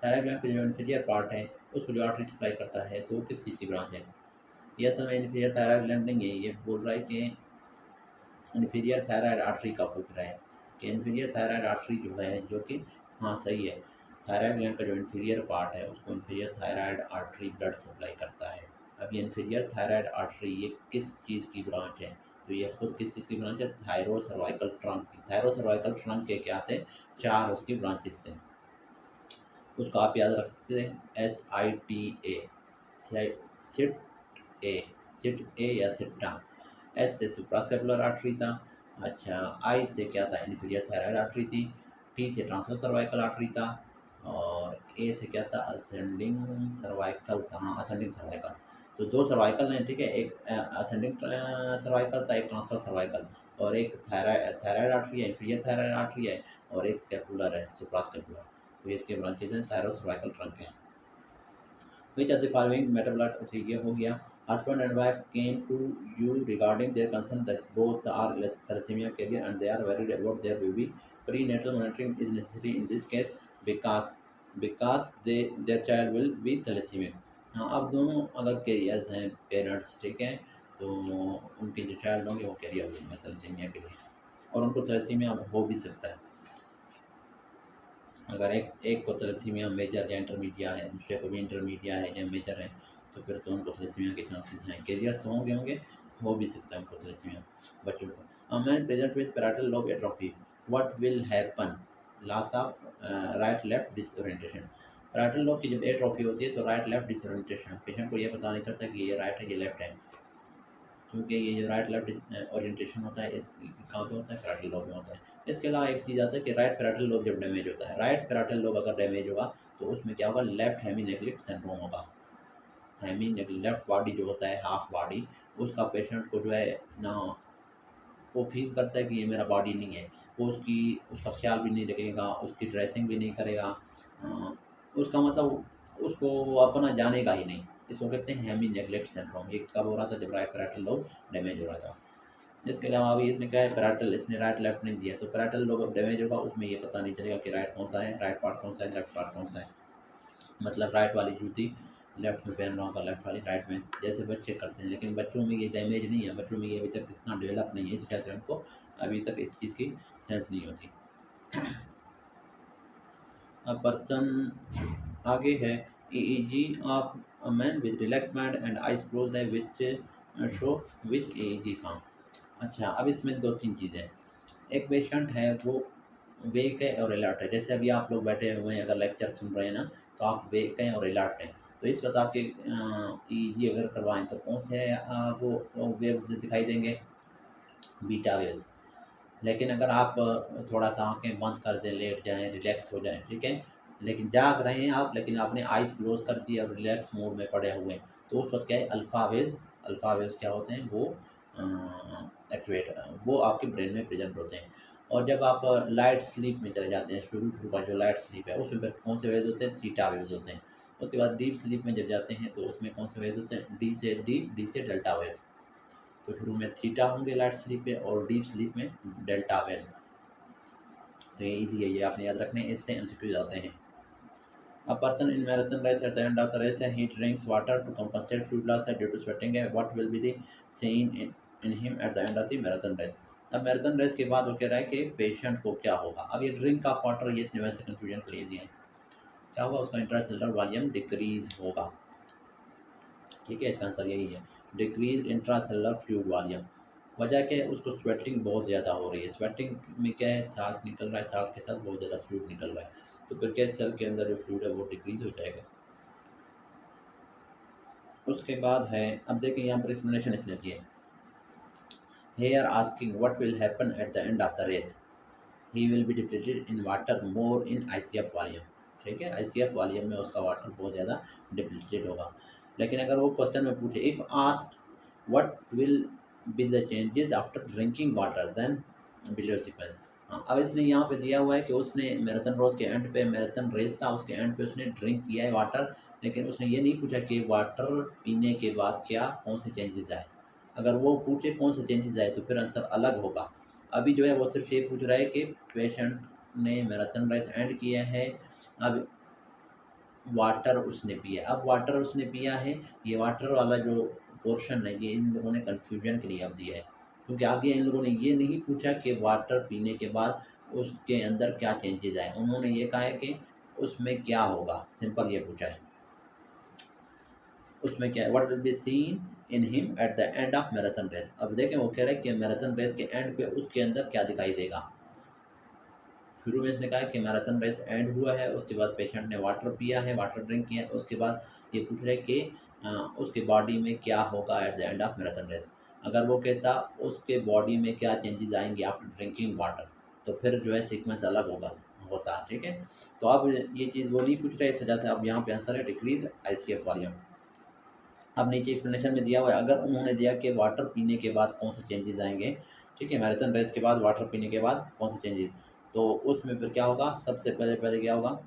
thyroid gland का जो इन्फीरियर पार्ट है उसको जो आर्टरी सप्लाई करता है, तो वो किस चीज़ की ब्रांच है। ये असल में इन्फीरियर थायराइड ग्लैंड नहीं है, ये बोल रहा है कि इन्फीरियर थायराइड आर्टरी का पूछ रहा है कि इन्फीरियर थायराइड आर्टरी जो है, जो कि हाँ सही है, थायराइड ग्लैंड का जो इन्फीरियर पार्ट है उसको inferior thyroid artery blood supply करता है। अब ये इन्फीरियर थायराइड आर्टरी ये किस चीज़ की ब्रांच है, तो ये खुद किस चीज़ की ब्रांच है, थायरो सर्वाइकल ट्रंक की। थायरो सर्वाइकल ट्रंक के क्या थे, 4 उसकी ब्रांचेस थे, उसको आप याद रख सकते हैं SITA, सिट ए, सिट ए या सिट्टा। एस से सुप्रास्कैपुलर आर्टरी था। अच्छा, आई से क्या था, इन्फीरियर थायराइड आर्टरी थी। टी से ट्रांसफर सर्वाइकल आर्टरी था। और ए से क्या था, असेंडिंग सर्वाइकल था। हाँ, असेंडिंग सर्वाइकल। तो 2 सर्वाइकल हैं, ठीक है, एक असेंडिंग सर्वाइकल था, एक ट्रांसफर सर्वाइकल। और एक थायराइड आर्टरी है, इन्फीरियर थायराइड आर्टरी है, और एक स्कैपुलर है, सुप्रास्कैपुलर। तो इसके ब्रांचेज हैं, थायरो सर्वाइकल ट्रंक है। Which of the following metabolic, अच्छा ये हो गया। Husband and wife came to you regarding their concern that both are thalassemia carrier and they are worried about their baby. Prenatal monitoring is necessary in this case because their child will be thalassemia. हाँ, अब दोनों अगर carriers हैं parents, ठीक है, तो उनके जो चाइल्ड होंगे वो कैरियर होंगे थैलेसीमिया के लिए, और उनको थैलेसीमिया हो भी सकता है। अगर एक को थैलेसीमिया मेजर या इंटरमीडिया है, दूसरे को भी इंटरमीडिया है या मेजर है, तो फिर तो उनको थैलेसीमिया के चांसेस हैं। कैरियर्स तो होंगे, हो भी सकता है उनको थैलेसीमिया बच्चों को। A man present with parietal lobe atrophy, what will happen, loss of right left disorientation. Parietal lobe की जब एट्रोफी होती है तो राइट लेफ्ट डिसओरिएंटेशन, पेशेंट को ये पता नहीं चलता कि ये राइट है ये लेफ्ट है, क्योंकि ये जो राइट लेफ्ट ओरिएंटेशन होता है इस कहाँ पे होता है, पैराइटल लोब में होता है। इसके अलावा एक चीज़ आता है कि राइट पैराइटल लोब जब डैमेज होता है, राइट पैराइटल लोब अगर डैमेज होगा तो उसमें क्या होगा, लेफ्ट हेमी नेग्लेक्ट सिंड्रोम होगा। हेमी लेफ्ट बॉडी जो होता है, हाफ बॉडी, उसका पेशेंट को जो है ना, वो फील करता है कि ये मेरा बॉडी नहीं है, वो उसका ख्याल भी नहीं रखेगा, उसकी ड्रेसिंग भी नहीं करेगा, उसका मतलब उसको अपना जानेगा ही नहीं। इसको कहते हैं हेमी नेग्लेक्ट सिंड्रोम। ये कब हो रहा था, जब राइट पैराइटल लोब डैमेज हो रहा था। इसके अलावा अभी इसने क्या है, पैराइटल, इसने राइट लेफ्ट नहीं दिया, तो पैराइटल लोब अब डैमेज होगा, उसमें ये पता नहीं चलेगा कि राइट कौन सा है, राइट पार्ट कौन सा है, लेफ्ट पार्ट कौन सा है। मतलब राइट वाली जूती लेफ्ट में पहन रहा होगा, लेफ्ट वाली राइट में, जैसे बच्चे करते हैं। लेकिन बच्चों में ये डैमेज नहीं है, बच्चों में ये अभी तक इतना डेवलप नहीं है, इस वजह से उनको अभी तक इस चीज़ की सेंस नहीं होती। अब पर्सन आगे है, EEG of a man with relax mind and eyes close है which show which EEG form. अच्छा, अब इसमें 2-3 चीज़ें हैं। एक पेशेंट है वो वेक है और अलर्ट है, जैसे अभी आप लोग बैठे हुए हैं, अगर लेक्चर सुन रहे हैं ना, तो आप वेक हैं और अलर्ट हैं, तो इस वक्त आपके EEG अगर करवाएं तो कौन से वो वेव्स दिखाई देंगे, बीटा वेव्स। लेकिन अगर आप थोड़ा सा आंखें बंद कर दें, लेट जाएं, रिलैक्स हो जाएं, ठीक है, लेकिन जाग रहे हैं आप, लेकिन आपने आइज़ क्लोज कर दी और रिलैक्स मोड में पड़े हुए हैं, तो उस वक्त क्या है, अल्फ़ा वेव्स क्या होते हैं, वो एक्टिवेट, वो आपके ब्रेन में प्रेजेंट होते हैं। और जब आप लाइट स्लीप में चले जाते हैं, शुरू का जो लाइट स्लीप है, उसमें फिर कौन से वेव्स होते हैं, थीटा वेव्स होते हैं। उसके बाद डीप स्लीप में जब जाते हैं तो उसमें कौन से वेव्स होते हैं, डी से डेल्टा वेव्स। तो शुरू में थीटा होंगे लाइट स्लीप में, और डीप स्लीप में डेल्टा वेव्स। तो ये ईजी है, ये आपने याद रखने, इससे एमसीक्यूज आते हैं। A person in marathon race at the end of the race he drinks water to compensate fluid loss due to sweating. What will be the scene in him at the end of the marathon race? अब marathon race के बाद वो कह रहा है कि patient को क्या होगा। अब ये ड्रिंक ऑफ वाटर ये इसने वैसे कन्फ्यूजन के लिए दिया है। क्या होगा? उसका इंट्रासेलुलर वॉल्यूम डिक्रीज होगा। ठीक है, इसका आंसर यही है, डिक्रीज इंट्रासेलुलर फ्लूइड वॉल्यूम। वजह क्या है? उसको स्वेटिंग बहुत ज़्यादा हो रही है। स्वेटिंग में क्या है? साल्ट निकल रहा है, साल्ट के साथ बहुत ज़्यादा फ्लूइड निकल रहा है, तो फिर क्या सेल के अंदर जो फ्लूइड है वो डिक्रीज हो जाएगा। उसके बाद है, अब देखिए यहाँ पर एक्सप्लेनेशन इसने दी है। Here asking what will happen at the end of the race. He will be depleted in water more in ICF volume. ठीक है, ICF वॉल्यूम में उसका वाटर बहुत ज़्यादा डिप्लीटेड होगा। लेकिन अगर वो क्वेश्चन में पूछे if asked what will be the changes after drinking water then below sequence. हाँ, अब इसने यहाँ पे दिया हुआ है कि उसने मैराथन रोज के एंड पे, मैराथन रेस था उसके एंड पे उसने ड्रिंक किया है वाटर, लेकिन उसने ये नहीं पूछा कि वाटर पीने के बाद क्या कौन से चेंजेस आए। अगर वो पूछे कौन से चेंजेस आए तो फिर आंसर अलग होगा। अभी जो है वो सिर्फ ये पूछ रहा है कि पेशेंट ने मैराथन रेस एंड किया है, अब वाटर उसने पिया। अब वाटर उसने पिया है, ये वाटर वाला जो पोर्शन है ये इन लोगों ने कन्फ्यूजन के लिए अब दिया है, क्योंकि आगे इन लोगों ने ये नहीं पूछा कि वाटर पीने के बाद उसके अंदर क्या चेंजेस आए। उन्होंने ये कहा है कि उसमें क्या होगा, सिंपल ये पूछा है उसमें क्या है, what will be seen in him at the end of marathon race. अब देखें वो कह रहा है कि मैराथन रेस के एंड पे उसके अंदर क्या दिखाई देगा। शुरू में इसने कहा कि मैराथन रेस एंड हुआ है, उसके बाद पेशेंट ने वाटर पिया है, वाटर ड्रिंक किया है, उसके बाद ये पूछ रहे कि उसके बॉडी में क्या होगा at the end of marathon race. अगर वो कहता उसके बॉडी में क्या चेंजेस आएंगे आफ्टर ड्रिंकिंग वाटर, तो फिर जो है सीक्वेंस अलग होता। ठीक है, तो अब ये चीज़ वो नहीं पूछ रहे, इस वजह से अब यहाँ पे आंसर है डिक्रीज ICF वॉल्यूम। अब नीचे एक्सप्लेनेशन में दिया हुआ है, अगर उन्होंने दिया कि वाटर पीने के बाद कौन से चेंजेस आएंगे, ठीक है, मैराथन रेस के बाद वाटर पीने के बाद कौन से चेंजेस, तो उसमें फिर क्या होगा, सबसे पहले क्या होगा,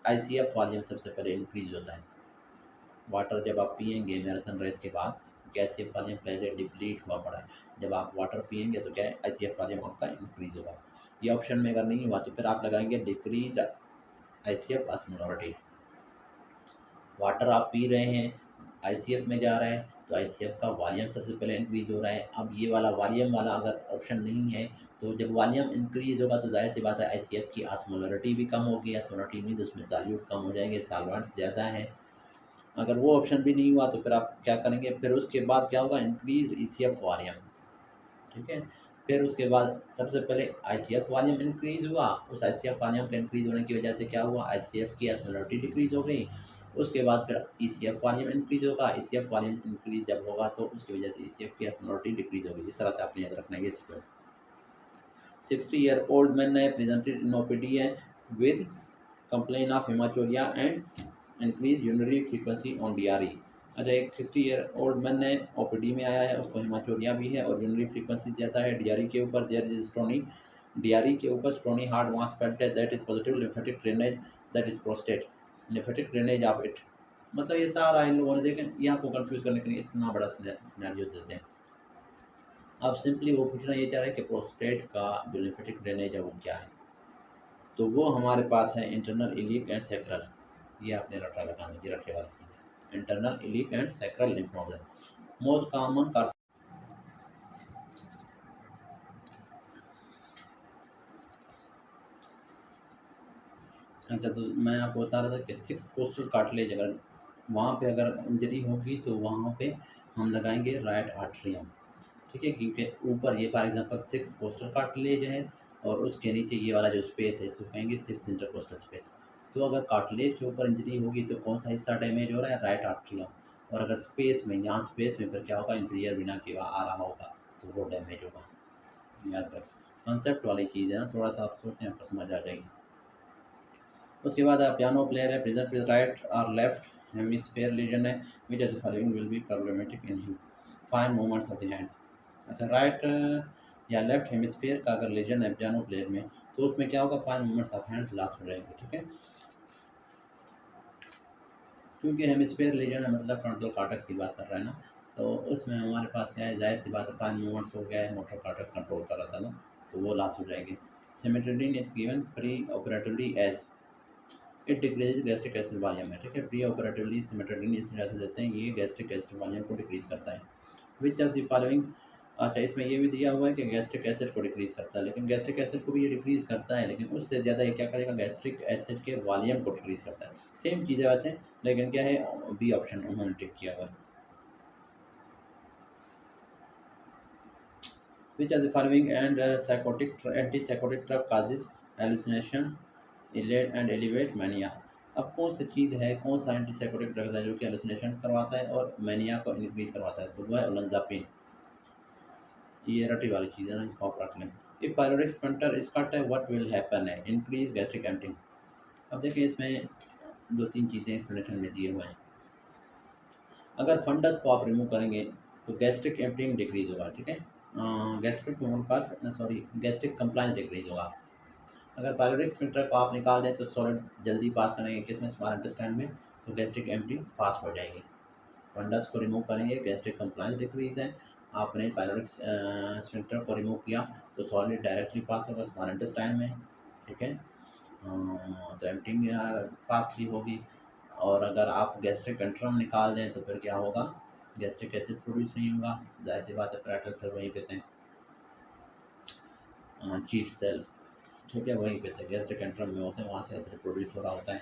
ICF वॉल्यूम सबसे पहले इंक्रीज होता है। वाटर जब आप पियेंगे मैराथन रेस के बाद, ICF वॉल्यूम पहले डिप्लीट हुआ पड़ा है, जब आप वाटर पियेंगे तो क्या है ICF वॉल्यूम आपका इंक्रीज होगा। ये ऑप्शन में अगर नहीं हुआ तो फिर आप लगाएंगे डिक्रीज ICF ऑस्मोलरिटी। वाटर आप पी रहे हैं, ICF में जा रहा है, तो ICF का वॉल्यूम सबसे पहले इंक्रीज हो रहा है। अब ये वाला वॉल्यूम वाला अगर ऑप्शन नहीं है, तो जब वॉल्यूम इंक्रीज होगा तो जाहिर सी बात है ICF की ऑस्मोलरिटी भी कम होगी। ऑस्मोलरिटी मीन्स उसमें सॉल्यूट कम हो जाएंगे, सॉल्वेंट्स ज़्यादा है। अगर वो ऑप्शन भी नहीं हुआ तो फिर आप क्या करेंगे, फिर उसके बाद क्या होगा, इंक्रीज ECF वॉल्यूम। ठीक है, फिर उसके बाद सबसे पहले ICF वॉल्यूम इंक्रीज हुआ, उस ICF वॉल्यूम के इंक्रीज होने की वजह से क्या हुआ, ICF की ऑस्मोलरिटी डिक्रीज हो गई। उसके बाद फिर ECF वॉल्यूम इंक्रीज होगा, ECF वॉल्यूम इंक्रीज जब होगा तो उसकी वजह से ECF की ऑस्मोलरिटी डिक्रीज होगी। इस तरह से आपने याद रखना है ये सीक्वेंस। 60-year-old man है प्रेजेंटेड इन OPD है with complain of haematuria and increase urinary frequency on DRE। अच्छा, एक 60-year-old मैन ने OPD में आया है, उसको हेमाचोरिया भी है और यूरिनरी फ्रीक्वेंसी ज़्यादा है। DRE के ऊपर देयर इज स्टोनी, DRE के ऊपर स्टोनी हार्ड मास फेल्ट है, that is positive lymphatic drainage, that is prostate lymphatic drainage of it. मतलब ये सारा इन लोगों ने देखें, ये आपको कंफ्यूज करने के लिए इतना बड़ा सिनेरियो देते हैं। अब सिंपली वो पूछना ये चाह रहे हैं कि प्रोस्टेट का जो लिम्फेटिक ड्रेनेज है वो क्या है, तो वो हमारे पास है इंटरनल इलिक एंड सैक्रल। ये आपने रटा लगाना, ये रटे वाली चीज़ है, internal iliac and sacral lymph node है मोस्ट कॉमन कर। अच्छा, तो मैं आपको बता रहा था कि 6 कोस्टल कार्टिलेज, अगर वहाँ पे अगर इंजरी होगी तो वहाँ पे हम लगाएंगे राइट आर्ट्रियम। ठीक है, क्योंकि ऊपर ये फॉर एग्जांपल 6 कोस्टल कार्टिलेज है और उसके नीचे ये वाला जो स्पेस है इसको कहेंगे 6 इंटरकोस्टल स्पेस। तो अगर कार्टिलेज के ऊपर इंजरी होगी तो कौन सा हिस्सा डैमेज हो रहा है, राइट आर्ट्रियम। और अगर स्पेस में, यहाँ स्पेस में फिर क्या होगा, इंफीरियर विना के आ रहा होगा तो वो डैमेज होगा। याद रखें, कंसेप्ट वाली चीज़ है ना, थोड़ा सा आप सोचें आपको समझ आ जाएगी। उसके बाद पियानो प्लेयर है प्रेजेंट विद राइट और लेफ्ट हेमिस्फेयर लीजन है, which of the following will be problematic in him, fine movements of the hands. अच्छा, राइट या लेफ्ट हेमिस्फेयर का अगर लीजन है पियानो प्लेयर में तो उसमें क्या होगा, fine movements of hands loss हो जाएंगे। ठीक है, क्योंकि हेमिस्फेयर लीजन है मतलब फ्रंटल कॉर्टेक्स की बात कर रहा है ना, तो उसमें हमारे पास क्या है, जाहिर सी बात है फाइन मूवमेंट्स हो गया है, मोटर कॉर्टेक्स कंट्रोल कर रहा था ना, तो वो लॉस हो जाएंगे। Cimetidine is given pre operatively as it decrease gastric acid volume है, ठीक है। प्री ऑपरेटिवली सिमेट्रिन इस वजह से देते हैं, ये गैस्ट्रिक एसिड वॉल्यूम को डिक्रीज करता है। विच आर द फॉलोइंग, अच्छा इसमें ये भी दिया हुआ है कि गैस्ट्रिक एसिड को डिक्रीज करता है, लेकिन गैस्ट्रिक एसिड को भी ये डिक्रीज करता है, लेकिन उससे ज़्यादा ये क्या करेगा, गैस्ट्रिक एसिड के वॉल्यूम को डिक्रीज करता है। सेम चीज़ है वैसे, लेकिन क्या है, बी ऑप्शन उन्होंने टिक किया हुआ है। Which are the following and psychotic anti psychotic drug causes hallucination elate and elevate mania. अब कौन सी चीज़ है, कौन सा एंटी साइकोटिक ड्रग है जो कि हेलुसिनेशन करवाता है और मैनिया को इंक्रीज करवाता है, तो वो है ओलंजापिन। ये रटी वाली चीज़ है ना, इसको आप रख लें। इफ पायलोरिक स्पंटर इज कट है, व्हाट विल हैपन है, इंक्रीज गैस्ट्रिक एम्पटिंग। अब देखिए इसमें दो तीन चीज़ें एक्सप्लेनेशन में दिए हुए हैं। अगर फंडस को आप रिमूव करेंगे तो गैस्ट्रिक एम्पटिंग डिक्रीज होगा, ठीक है। गैस्ट्रिक हमारे पास सॉरी गैस्ट्रिक कंप्लाइंस डिक्रीज होगा। अगर पायलोरिक स्फिंक्टर को आप निकाल दें तो सॉलिड जल्दी पास करेंगे किसमें, स्मॉल इंटेस्टाइन में, तो गैस्ट्रिक एम्पटिंग फास्ट हो जाएगी। फंडस को रिमूव करेंगे, गैस्ट्रिक कंप्लाइंस डिक्रीज है। आपने पायलोरिक स्फिंक्टर को रिमूव किया तो सॉलिड डायरेक्टली पास होगा स्मॉल इंटेस्टाइन में, ठीक है। तो एम्पटिंग फास्टली होगी। और अगर आप गैस्ट्रिक एंट्रम निकाल दें तो फिर क्या होगा, गैस्ट्रिक एसिड प्रोड्यूस नहीं होगा, जाहिर सी बात है, पैराइटल सेल वहीं पे थे, चीफ सेल, ठीक है, वहीं पे थे, गैस्ट्रिक एंट्रम में होते हैं, वहाँ से एसिड प्रोड्यूस हो रहा होता है।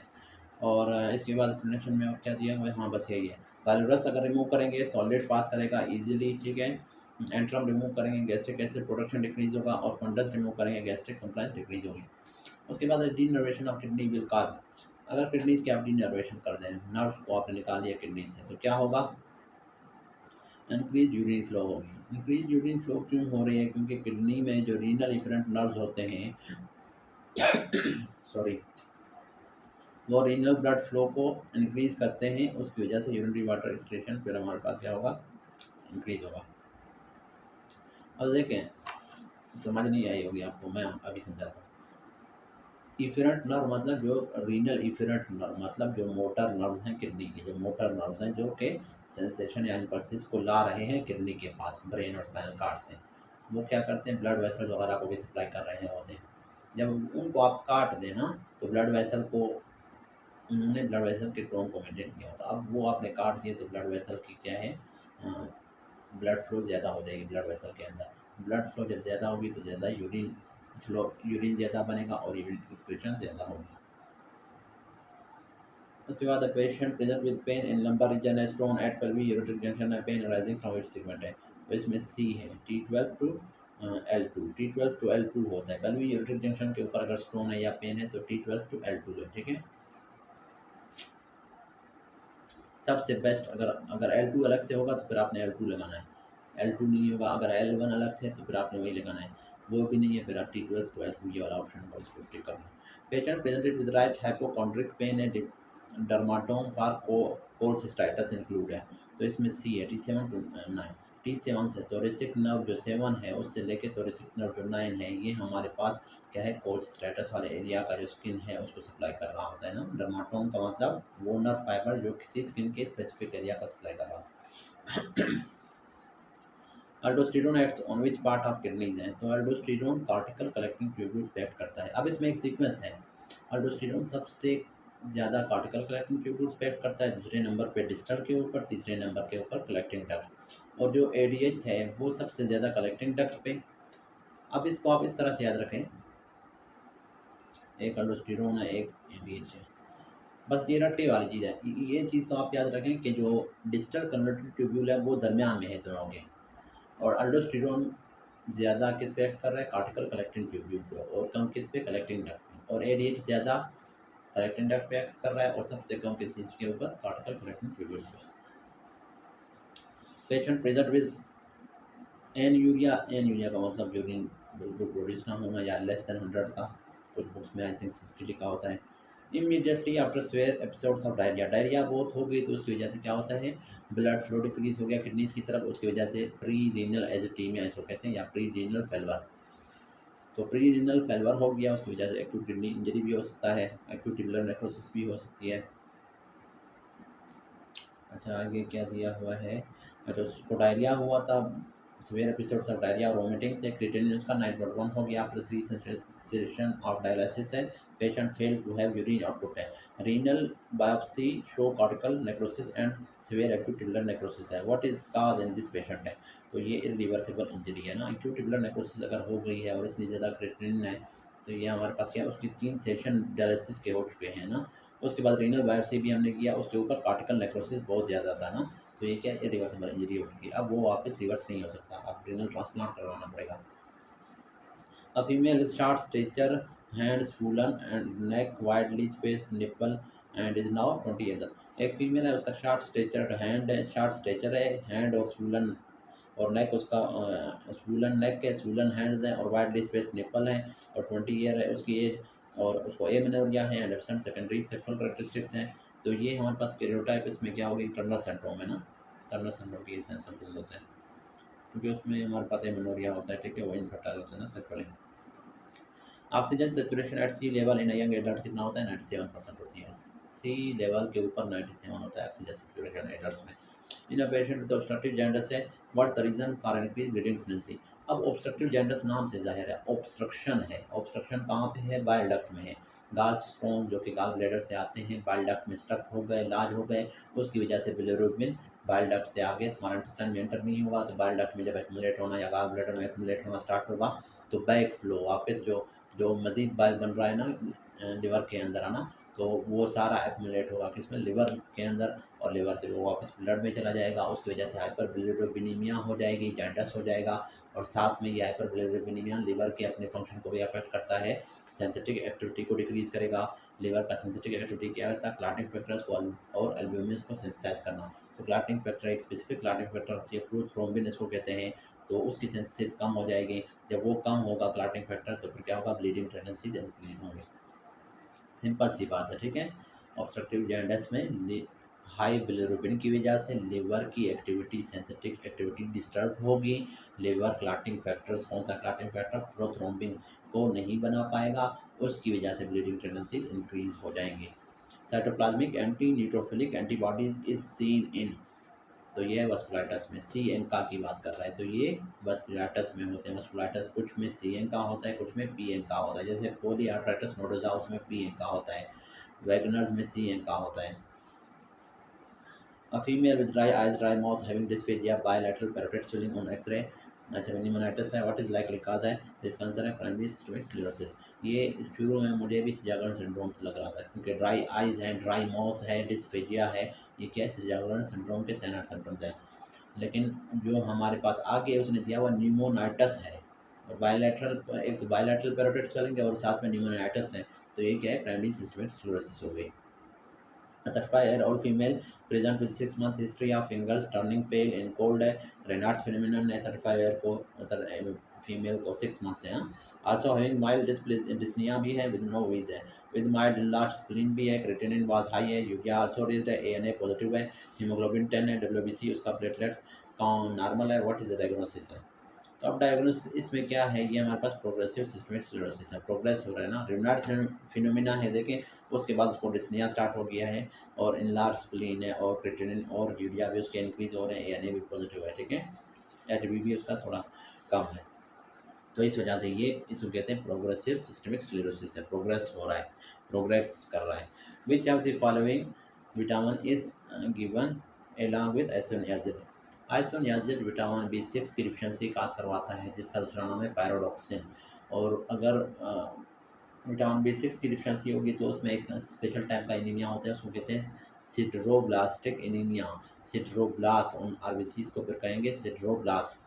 और इसके बाद एक्सप्लेनेशन में और क्या दिया हुआ है, हाँ बस यही है। पायलोरस अगर रिमूव करेंगे सॉलिड पास करेगा इजीली, ठीक है। एंट्रम रिमूव करेंगे गैस्ट्रिक एसिड प्रोडक्शन डिक्रीज होगा, और फंडस रिमूव करेंगे गैस्ट्रिक कंप्लाइंस डिक्रीज होगी। उसके बाद डीनर्वेशन ऑफ किडनी विल काज, अगर किडनीज के आप डीनर्वेशन कर दें, नर्व को आपने निकाल दिया किडनी से, तो क्या होगा, इंक्रीज यूरिन फ्लो होगी। इंक्रीज यूरिन फ्लो क्यों हो रही है, क्योंकि किडनी में जो रीनल इफरेंट नर्व्स होते हैं सॉरी वो रीनल ब्लड फ्लो को इंक्रीज करते हैं, उसकी वजह से यूरिनरी वाटर एक्सक्रीशन फिर हमारे पास क्या होगा, इंक्रीज होगा। अब देखें, समझ नहीं आई होगी आपको, मैं अभी समझाता हूँ। इफरेंट नर्व मतलब जो रीनल इफरेंट नर्व मतलब जो मोटर नर्व्स हैं किडनी के, जो मोटर नर्व्स हैं जो कि सेंसेशन या इम्पल्सिस को ला रहे हैं किडनी के पास ब्रेन और स्पाइनल कार्ड से, वो क्या करते हैं, ब्लड वेसल्स वगैरह को भी सप्लाई कर रहे होते हैं। जब उनको आप काट देना तो ब्लड वेसल को, उन्होंने ब्लड वेसल के टोन को मेंटेन किया होता, अब वो आपने काट दिए तो ब्लड वेसल की क्या है, ब्लड फ्लो ज़्यादा हो जाएगी ब्लड वेसल के अंदर। ब्लड फ्लो जब ज़्यादा होगी तो ज़्यादा यूरिन फ्लो, यूरिन ज़्यादा बनेगा और यूरिन एक्सक्रीशन ज़्यादा होगी। उसके बाद patient present with pain in lumbar region है, stone at pelvic ureteric junction है, pain arising from its segment है, तो इसमें सी है T12 to L2, T12 to L2 होता है। पेल्विक यूरेट्रिक जंक्शन के ऊपर अगर स्टोन है या पेन है तो T12 टू L2 है, ठीक है। सबसे बेस्ट अगर L2 अलग से होगा तो फिर आपने L2 लगाना है, L2 नहीं होगा, अगर L1 अलग से है तो फिर आपने वही लगाना है, वो भी नहीं है फिर आप T12 टू L2 ये वाला ऑप्शन होगा, इसको टिक करना है। Patient presented with right hypochondriac pain है, डर्माटोम फॉर कोल्सिस्टाइटिस इंक्लूड है, तो इसमें सी है T7 टू 9। T7 से थोरेसिक नर्व जो 7 है उससे लेके थोरेसिक नर्व जो 9 है, ये हमारे पास क्या है, कोल्सिस्टाइटिस वाले एरिया का जो स्किन है उसको सप्लाई कर रहा होता है ना। डर्माटोम का मतलब वो नर्व फाइबर जो किसी स्किन के स्पेसिफिक एरिया का सप्लाई कर रहा है। अल्डोस्टेरोन acts on which part of kidneys हैं, तो अल्डोस्टेरोन कार्टिकल कलेक्टिंग ट्यूब्यूल्स पे एक्ट करता है। अब इसमें एक सीक्वेंस है, अल्डोस्टेरोन सबसे ज़्यादा कार्टिकल कलेक्टिंग ट्यूब्यूल्स पे एक्ट करता है, दूसरे नंबर पे डिस्टल के ऊपर, तीसरे नंबर के ऊपर कलेक्टिंग डक्ट, और जो ADH है वो सबसे ज़्यादा कलेक्टिंग डक्ट पे। अब इसको आप इस तरह से याद रखें, एक अल्डोस्टेरोन है एक ADH है, बस ये रट्टे वाली चीज़ है। ये चीज़ तो आप याद रखें कि जो डिस्टल कन्वर्टेड ट्यूब्यूल है वो दरमियान में है दोनों के, और अल्डोस्टेरोन ज़्यादा किस पे एक्ट कर रहा है, कार्टिकल कलेक्टिंग ट्यूब्यूल पे, और कम किस पे, कलेक्टिंग डक्ट पे, और ADH ज़्यादा कलेक्टिंग डक्ट पे एक्ट कर रहा है और सबसे कम किस चीज़ के ऊपर, कार्टिकल कलेक्टिंग ट्यूब्यूल पे। Patient present with anuria का मतलब यूरिन बिल्कुल प्रोड्यूस ना होना या लेस देन 100 का, कुछ बुक्स में आई थिंक 50 लिखा होता है। Immediately after swear episodes of diarrhoea, diarrhoea बहुत हो गई तो उसकी वजह से क्या होता है, ब्लड फ्लो डिक्रीज हो गया किडनीज की तरफ, उसकी वजह से प्री रीनल एजिटीमिया इसको कहते हैं, या प्री रीनल फेल्वर। तो प्री रीनल फेल्वर हो गया, उसकी वजह से एक्यूट किडनी इंजरी भी हो सकता है, एक्यूट ट्यूबुलर नेक्रोसिस भी हो सकती है। अच्छा आगे क्या दिया हुआ है, अच्छा उसको डायरिया हुआ था, सीवियर एपिसोड्स ऑफ डायरिया और वोमिटिंग थे। क्रिएटिनिन उसका 9.1 हो गया। आफ्टर 3 सेशन ऑफ डायलिसिस है, patient fail to have urine output है। Renal biopsy show cortical necrosis and severe acute tubular necrosis है। What is cause in this patient है, तो ये इरिवर्सिबल इंजरी है ना। एक्यूट ट्यूबुलर नेक्रोसिस अगर हो गई है और इतनी ज़्यादा क्रिएटिनिन है, तो ये हमारे पास क्या है, उसकी 3 सेशन डायलिसिस के हो चुके हैं ना। उसके बाद रीनल बायोप्सी भी हमने किया, उसके ऊपर कॉर्टिकल नेक्रोसिस बहुत ज़्यादा था ना, तो ये क्या है, इरिवर्सिबल इंजरी हो चुकी है। अब वो वापस रिवर्स नहीं हो सकता, अब रीनल ट्रांसप्लांट करवाना पड़ेगा। A female with short stature, hand swollen and neck widely spaced nipple and is now 20 years old. एक फीमेल है, उसका शॉर्ट स्टेचर हैंड है, शॉर्ट स्टेचर है, हैंड और swollen और नेक उसका swollen नेक है, swollen हैंड्स हैं और वाइडली स्पेस्ड निपल है और 20 ईयर है उसकी एज और उसको एमेनोरिया है and absent secondary sexual characteristics हैं। तो ये हमारे पास स्टेरियोटाइप इसमें क्या होगी, टर्नर सिंड्रोम है ना। टर्नर सिंड्रोम की सिम्टम्स होते हैं क्योंकि उसमें हमारे पास एमेनोरिया होता है, ठीक है, वो इनफर्टाइल होता है ना sexually. Oxygen saturation at sea level in young adult कितना होता है, 97% होती है। सी लेवल के ऊपर 97 होता है ऑक्सीजन सेचुरेशन एडल्ट में। In a patient with obstructive jaundice है, what the reason for increase bleeding tendency. अब ऑब्स्ट्रक्टिव जॉन्डिस नाम से जाहिर है ऑब्स्ट्रक्शन है। ऑब्स्ट्रक्शन कहाँ पे है, बाइल डक्ट में है। गाल स्टोन जो कि गाल ब्लैडर से आते हैं, बाइल डक्ट में स्टक हो गए, लाज हो गए, उसकी वजह से बिलिरुबिन बाइल डक्ट से आगे स्मॉल इंटेस्टाइन में एंटर नहीं होगा, तो बाइल डक्ट में जब एक्यूमुलेट होना या गाल ब्लैडर में एक्यूमुलेट होना स्टार्ट होगा तो बैक फ्लो वापस जो मज़ीद बाइल बन रहा है ना लिवर के अंदर है ना, तो वो सारा एक्यूमुलेट होगा किसमें, लिवर के अंदर, और लिवर से वो वापस ब्लड में चला जाएगा। उसकी वजह से हाइपर बिलिरुबिनीमिया हो जाएगी, जॉन्डिस हो जाएगा। और साथ में ये हाइपर बिलिरुबिनीमिया लिवर के अपने फंक्शन को भी अफेक्ट करता है, सिंथेटिक एक्टिविटी को डिक्रीज़ करेगा। लिवर का सिंथेटिक एक्टिविटी क्या होता है, क्लॉटिंग फैक्टर्स को और एल्ब्यूमिन को सिंथेसाइज करना। तो क्लॉटिंग फैक्टर एक स्पेसिफिक क्लॉटिंग फैक्टर होती है, प्रोथ्रोम्बिन इसको कहते हैं, तो उसकी सिंथेसिस कम हो जाएगी। जब वो कम होगा क्लॉटिंग फैक्टर, तो फिर क्या होगा, ब्लीडिंग टेंडेंसीज इंक्रीज होंगे। सिंपल सी बात है, ठीक है। ऑब्स्ट्रक्टिव जॉन्डिस में हाई बिलिरुबिन की वजह से लिवर की एक्टिविटी, सिंथेटिक एक्टिविटी डिस्टर्ब होगी। लिवर क्लॉटिंग फैक्टर्स, कौन सा क्लॉटिंग फैक्टर, प्रोथ्रोम्बिन को नहीं बना पाएगा, उसकी वजह से ब्लीडिंग टेंडेंसीज इंक्रीज हो जाएंगी। Cytoplasmic anti neutrophilic antibodies is seen in, तो ये है वस्कुलाइटस में। सी एन का की बात कर रहा है, तो ये वस्कुलाइटस में होते हैं। वस्कुलाइटस कुछ में सी एन का होता है, कुछ में पी एन का होता है। जैसे पोलीआर्थराइटिस नोडोजा उसमें पी एन का होता है, वैगनर्स में सी एन का होता है। A female with dry eyes, dry mouth, having dysphagia, bilateral parotid swelling on X-ray, अच्छा pneumonitis है, व्हाट इज लाइकली काज है, तो इसका आंसर है प्राइमरी सिस्टमिक स्क्लेरोसिस। ये शुरू में मुझे भी जागरण सिंड्रोम लग रहा था क्योंकि ड्राई आइज है, ड्राई माउथ है, डिस्फेजिया है, ये क्या है, जागरण सिंड्रोम के सैनड सिम्टम्स हैं। लेकिन जो हमारे पास आगे उसने दिया हुआ न्यूमोनाइटस है और बायलैटरल, एक तो बायलैटरल पैरोटिड स्वेलिंग है और साथ में न्यूमोनाइटस है, तो ये क्या है, प्राइमरी सिस्टमिक स्क्लेरोसिस हो गई। A 35-year-old female present with 6 month history of fingers turning pale in cold है। Raynaud's phenomenon है 35 ईयर को, फीमेल को 6 मंथ से। आल्सो हैविंग माइल्ड डिस्निया भी है, विद नो वीज है, विद माइल्ड लार्ज स्प्लीन भी है, क्रिएटिनिन वाज हाई है, यूरिया आल्सो रेज्ड है, एएनए पॉजिटिव है, हीमोग्लोबिन 10 है, डब्ल्यूबीसी उसका प्लेटलेट्स नॉर्मल है। व्हाट इज द डायग्नोसिस है, तो अब डायग्नोसिस इसमें क्या है, ये हमारे पास प्रोग्रेसिव सिस्टमिक स्क्लेरोसिस है, प्रोग्रेस हो रहा है ना। रिनाइड फिनोमिना है, देखें उसके बाद उसको डिस्निया स्टार्ट हो गया है और इनलार्ज स्प्लीन है और क्रिएटिनिन और यूरिया भी उसके इंक्रीज हो रहे हैं, एएनए भी पॉजिटिव है, ठीक है, एचबी भी उसका थोड़ा कम है। तो इस वजह से ये इसको कहते हैं प्रोग्रेसिव सिस्टमिक स्क्लेरोसिस है, प्रोग्रेस हो रहा है, प्रोग्रेस कर रहा है। Which of the following vitamin is given along with isoniazid. Isoniazid vitamin B6 की डिफिशियंसी काज करवाता है, जिसका दूसरा नाम है पैरोडॉक्सिन। और अगर विटामिन B6 की डिफिशियंसी होगी तो उसमें एक स्पेशल टाइप का एनीमिया होता है, उसको कहते हैं सिड्रोब्लास्टिक एनीमिया। सिड्रोब्लास्ट उन आरबीसीज को फिर कहेंगे सिड्रोब्लास्ट।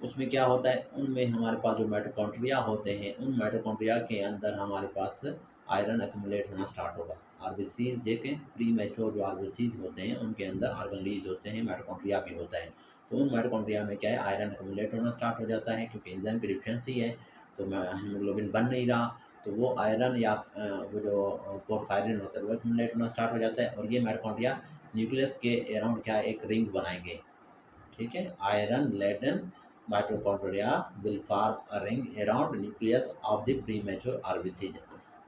उसमें क्या होता है, उनमें हमारे पास जो माइटोकॉन्ड्रिया होते हैं, उन माइटोकॉन्ड्रिया के अंदर हमारे पास आयरन एक्यूमुलेट होना स्टार्ट होगा। आरबीसीज देखें, प्री मैच्योर जो आरबीसीज होते हैं उनके अंदर आर्गन लीज होते हैं, माइटोकॉन्ड्रिया भी होता है। तो उन माइटोकॉन्ड्रिया में क्या है, आयरन एक्यूमुलेट होना स्टार्ट हो जाता है क्योंकि एंजाइम की डिफिशियंसी है, तो हीमोग्लोबिन बन नहीं रहा, तो वो आयरन या वो जो पोरफायरिन होता है वो एक्यूमुलेट होना स्टार्ट हो जाता है। और ये माइटोकॉन्ड्रिया न्यूक्लियस के अराउंड क्या एक रिंग बनाएंगे, ठीक है, iron laden mitochondria will form a ring around nucleus of the premature RBCs।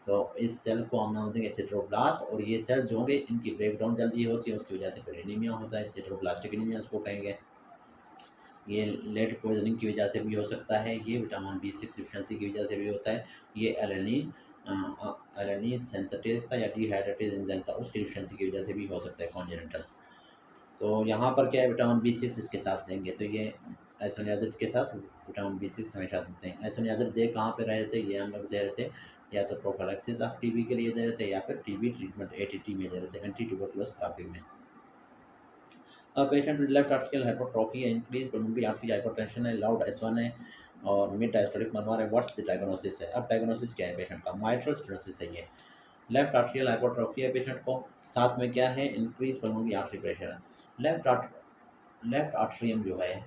तो इस सेल को हम नाम देंगे सिट्रोब्लास्ट, और ये सेल्स जो होंगे इनकी ब्रेकडाउन जल्दी होती है, उसकी वजह से फिर एनीमिया होता है, सिट्रोब्लास्टिक एनीमिया उसको कहेंगे। ये लेड पॉइजनिंग की वजह से भी हो सकता है, ये विटामिन B6 डिफिशिएंसी की वजह से भी होता है, ये एलेनिन सिंथेटेज का या डिहाइड्रेटेज एंजाइम था उसकी डिफिशिएंसी की वजह से भी हो सकता है कॉन्जेनिटल। तो यहाँ पर क्या है, विटामिन B6 इसके साथ देंगे, तो ये आइसोनियाज़िड के साथ विटामिन B6 हमेशा देते हैं। आइसोनियाज़िड दे कहाँ पे रहे थे, ये हम लोग दे रहे थे या तो प्रोफिलैक्सिस ऑफ टीबी के लिए दे रहे थे या फिर टीबी ट्रीटमेंट एटीटी में दे रहे थे, एंटी ट्यूबरकुलोस थेरेपी में। Patient with left article hypertrophy है, इंक्रीज पल्मोनरी आर्टरी हाइपरटेंशन है, लाउड S1 है और मिड डायस्टोलिक मरमर है। व्हाट्स द डायग्नोसिस है, अब डायग्नोसिस क्या है पेशेंट का, माइट्रल स्टेनोसिस है ये। लेफ्ट आर्ट्रियल हाइपरट्रोफी है पेशेंट को, साथ में क्या है, इंक्रीज पल्मोनरी आर्टरी प्रेशर है। लेफ्ट आर्ट्रियम जो है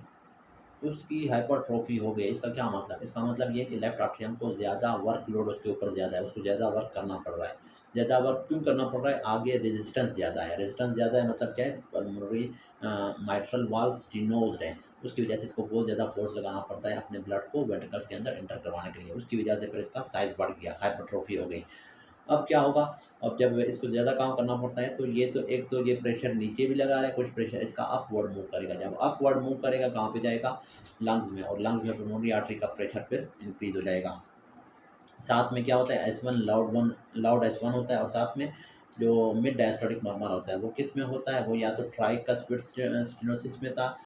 उसकी हाइपरट्रोफी हो गई, इसका क्या मतलब, इसका मतलब ये कि लेफ्ट आर्ट्रियम को ज़्यादा वर्कलोड उसके ऊपर ज़्यादा है, उसको ज़्यादा वर्क करना पड़ रहा है। ज़्यादा वर्क क्यों करना पड़ रहा है, आगे रेजिस्टेंस ज़्यादा है, रेजिस्टेंस ज़्यादा है मतलब क्या है, पल्मोनरी माइट्रल वाल्व स्टेनोज्ड है, उसकी वजह से इसको बहुत ज़्यादा फोर्स लगाना पड़ता है अपने ब्लड को वेंट्रिकल्स के अंदर एंटर करवाने के लिए, उसकी वजह से फिर इसका साइज़ बढ़ गया, हाइपरट्रोफी हो गई। अब क्या होगा, अब जब इसको ज़्यादा काम करना पड़ता है तो ये तो एक तो ये प्रेशर नीचे भी लगा रहा है, कुछ प्रेशर इसका अपवर्ड मूव करेगा, जब अपवर्ड मूव करेगा कहाँ पे जाएगा, लंग्स में, और लंग्स में पल्मोनरी आर्टरी का प्रेशर फिर इंक्रीज हो जाएगा। साथ में क्या होता है, लाउड S1 होता है, और साथ में जो मिड डायस्टोलिक मरमर होता है वो किस में होता है, वो या तो ट्राइकस्पिड स्टेनोसिस में था